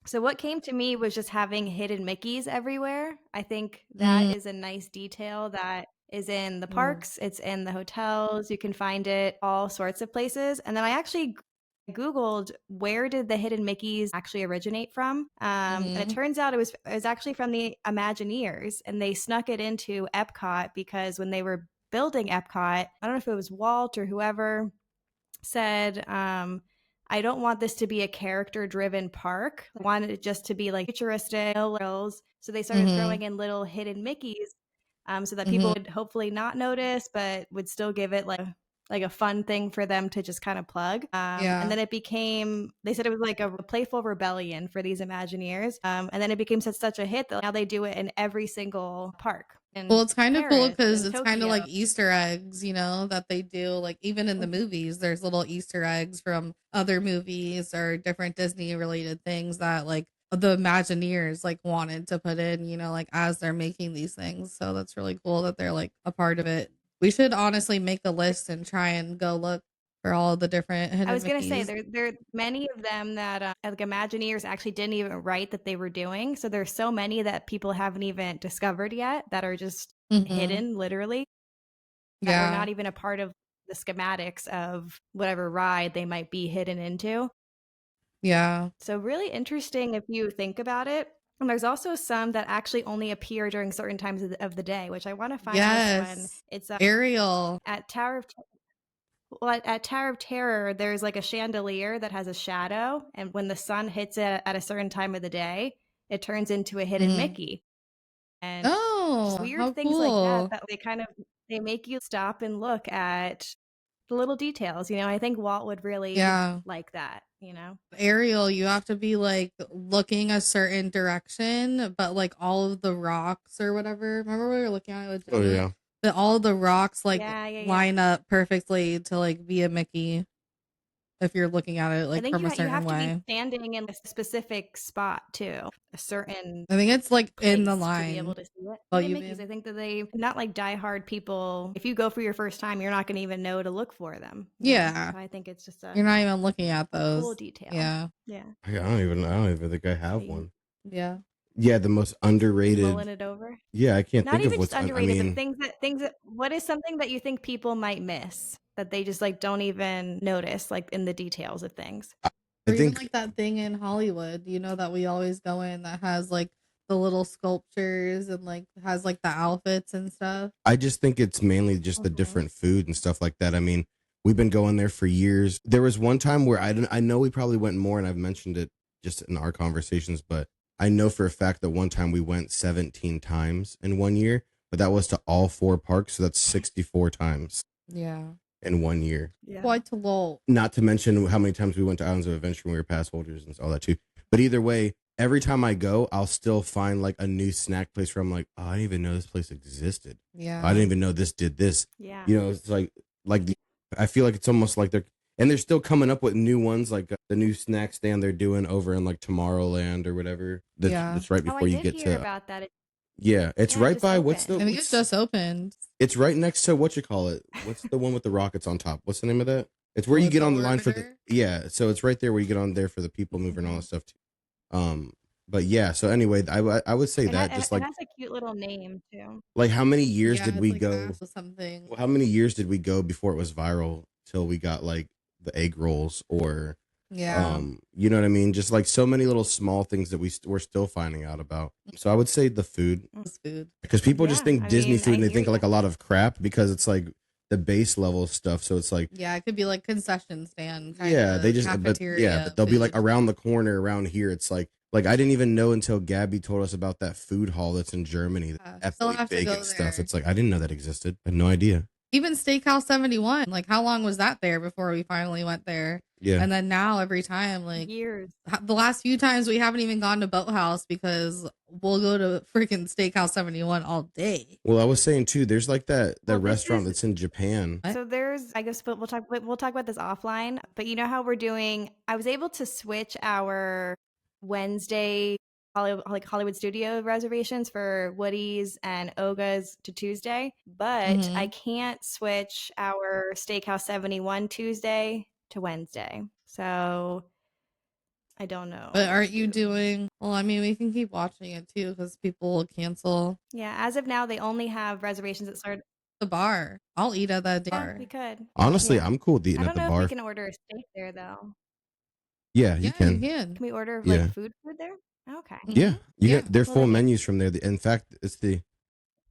So what came to me was just having hidden Mickeys everywhere. I think that is a nice detail that is in the parks. It's in the hotels. You can find it all sorts of places. And then I actually Googled where did the hidden Mickeys actually originate from. And it turns out it was actually from the Imagineers, and they snuck it into Epcot because when they were building Epcot, I don't know if it was Walt or whoever said, I don't want this to be a character driven park. I wanted it just to be like futuristic. So they started throwing in little hidden Mickeys so that people would hopefully not notice, but would still give it like a fun thing for them to just kind of plug. And then it became, they said it was like a playful rebellion for these Imagineers. And then it became such a hit that now they do it in every single park. Well, it's kind of cool Paris because and it's kind of Tokyo. like Easter eggs, you know, that they do. Like even in the movies, there's little Easter eggs from other movies or different Disney related things that like the Imagineers like wanted to put in, you know, like as they're making these things. So that's really cool that they're like a part of it. We should honestly make a list and try and go look for all the different hidden I was gonna say Mickeys. there are many of them that like Imagineers actually didn't even write that they were doing. So there's so many that people haven't even discovered yet that are just hidden, literally. That were not even a part of the schematics of whatever ride they might be hidden into. Yeah. So really interesting if you think about it. And there's also some that actually only appear during certain times of the day, which I want to find this one. Yes. It's Ariel. at Tower of Well, at Tower of Terror, there's like a chandelier that has a shadow, and when the sun hits it at a certain time of the day, it turns into a hidden Mhm. Mickey. And just Oh, weird how things like that cool. that they make you stop and look at the little details. I think Walt would really Yeah. like that. Ariel, you have to be like looking a certain direction, but like all of the rocks or whatever. Remember we were looking at it with Oh Jenny? yeah. That all of the rocks like Yeah, yeah, yeah. line up perfectly to like be a Mickey if you're looking at it I like think from a you certain have to be way. standing in a specific spot too, a certain I think it's like in the place to be able line. to see it. Oh, The you Mickeys, mean? I think that they not like diehard people. If you go for your first time, you're not going to even know to look for them. Yeah. So I think it's just You're not even looking at cool those. detail. Yeah. Yeah. I don't even think I have you- one. Yeah. Yeah, the most Mulling underrated. it over. Yeah, I can't Not think of even what's. just I underrated, but mean, things that. What is something that you think people might miss that they just like don't even notice, like in the details of things? I Or even think like that thing in Hollywood, that we always go in that has like the little sculptures and like has like the outfits and stuff. I just think it's mainly just the different food and stuff like that. I mean, we've been going there for years. There was one time where I know we probably went more, and I've mentioned it just in our conversations, but I know for a fact that one time we went 17 times in 1 year, but that was to all 4 parks, so that's 64 times Yeah. in 1 year. Yeah. Quite a lot. Not to mention how many times we went to Islands of Adventure when we were pass holders and all that too. But either way, every time I go, I'll still find like a new snack place where I'm like, oh, I didn't even know this place existed. Yeah. I didn't even know this did this. Yeah. It's like I feel like it's almost like they're still coming up with new ones, like the new snack stand they're doing over in like Tomorrowland or whatever. That's right Oh, before I you did get hear to. about that. Yeah, it's Yeah, it right just by what's the? opened. I think it's just opened. It's right next to what you call it. What's the one with the rockets on top? What's the name of that? It's where you get on the line for the. Orbiter? Yeah, so it's right there where you get on there for the people mover and all that stuff too. But yeah. So anyway, I would say that just It like has a cute little name too. how many years Yeah, did it's we like go? mass or something. How many years did we go before it was viral till we got like the egg rolls or Yeah. you know what I mean? Just like so many little small things that we're still finding out about. So I would say the food, It's food. because people just Yeah, think I Disney mean, food and I they think hear like a lot of crap because it's like the base level stuff. So it's like, Yeah, it could be like concession stand. yeah, they just, but they'll be like food. around the corner around here. It's like I didn't even know until Gabby told us about that food hall that's in Germany. Yeah, still Epically have to big go and stuff. there. It's like, I didn't know that existed. I had no idea. Even Steakhouse 71. Like, how long was that there before we finally went there? Yeah. And then now every time, like years. the last few times we haven't even gone to Boathouse because we'll go to freaking Steakhouse 71 all day. Well, I was saying too, there's like that Well, this restaurant is- that's in Japan. So there's, I guess, but we'll talk about this offline. But you know how we're doing? I was able to switch our Wednesday Hollywood studio reservations for Woody's and Oga's to Tuesday, but Mhm. I can't switch our Steakhouse 71 Tuesday to Wednesday. So I don't know. But what aren't to you do. doing? Well, I mean, we can keep watching it too because people will cancel Yeah, as of now, they only have reservations that start. the bar. I'll eat at that Yeah, bar. we could. Honestly, Yeah. I'm cool with eating I at don't the know if bar. we can order a steak there though. Yeah, you Yeah, can. you can. Can we order Yeah. like food there? Okay. Yeah, you Yeah. get their Well, full then, yeah. menus from there. In fact, it's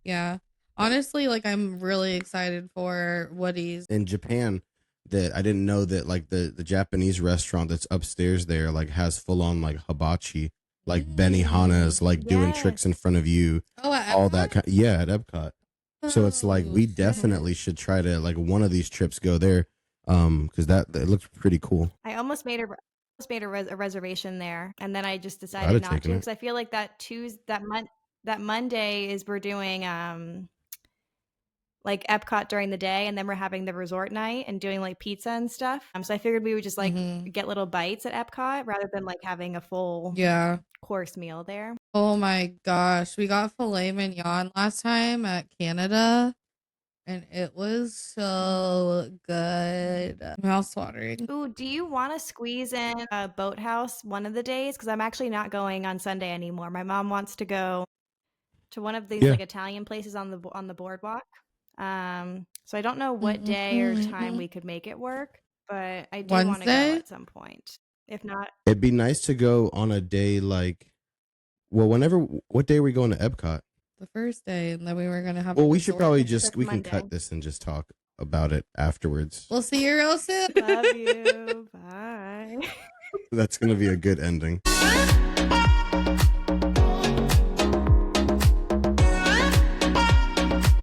Yeah. Honestly, like I'm really excited for Woody's. in Japan that I didn't know that like the Japanese restaurant that's upstairs there like has full on like hibachi, like Benihana's, like doing Yes. tricks in front of you, Oh, at all that Epcot? kind. Yeah, at Epcot. So it's like Oh, we shit. definitely should try to like one of these trips go there, because that looks pretty cool. I almost made a reservation there, and then I just I'd decided have not to taken it. because I feel like that Monday is we're doing like Epcot during the day, and then we're having the resort night and doing like pizza and stuff. So I figured we would just like Mhm. get little bites at Epcot rather than like having a full Yeah. course meal there. Oh my gosh. We got filet mignon last time at Canada and it was so good. Mouth watering. Ooh, do you want to squeeze in a Boathouse one of the days? Because I'm actually not going on Sunday anymore. My mom wants to go to one of these Yeah. like Italian places on the boardwalk. So I don't know what day or time we could make it work, but I do want to go Wednesday? at some point. If not, It'd be nice to go on a day like, well, what day are we going to Epcot? The first day, and then we were gonna have. Well, a we should resort probably day. just That's we can Monday. cut this and just talk about it afterwards. We'll see you real soon. Love you. Bye. That's going to be a good ending.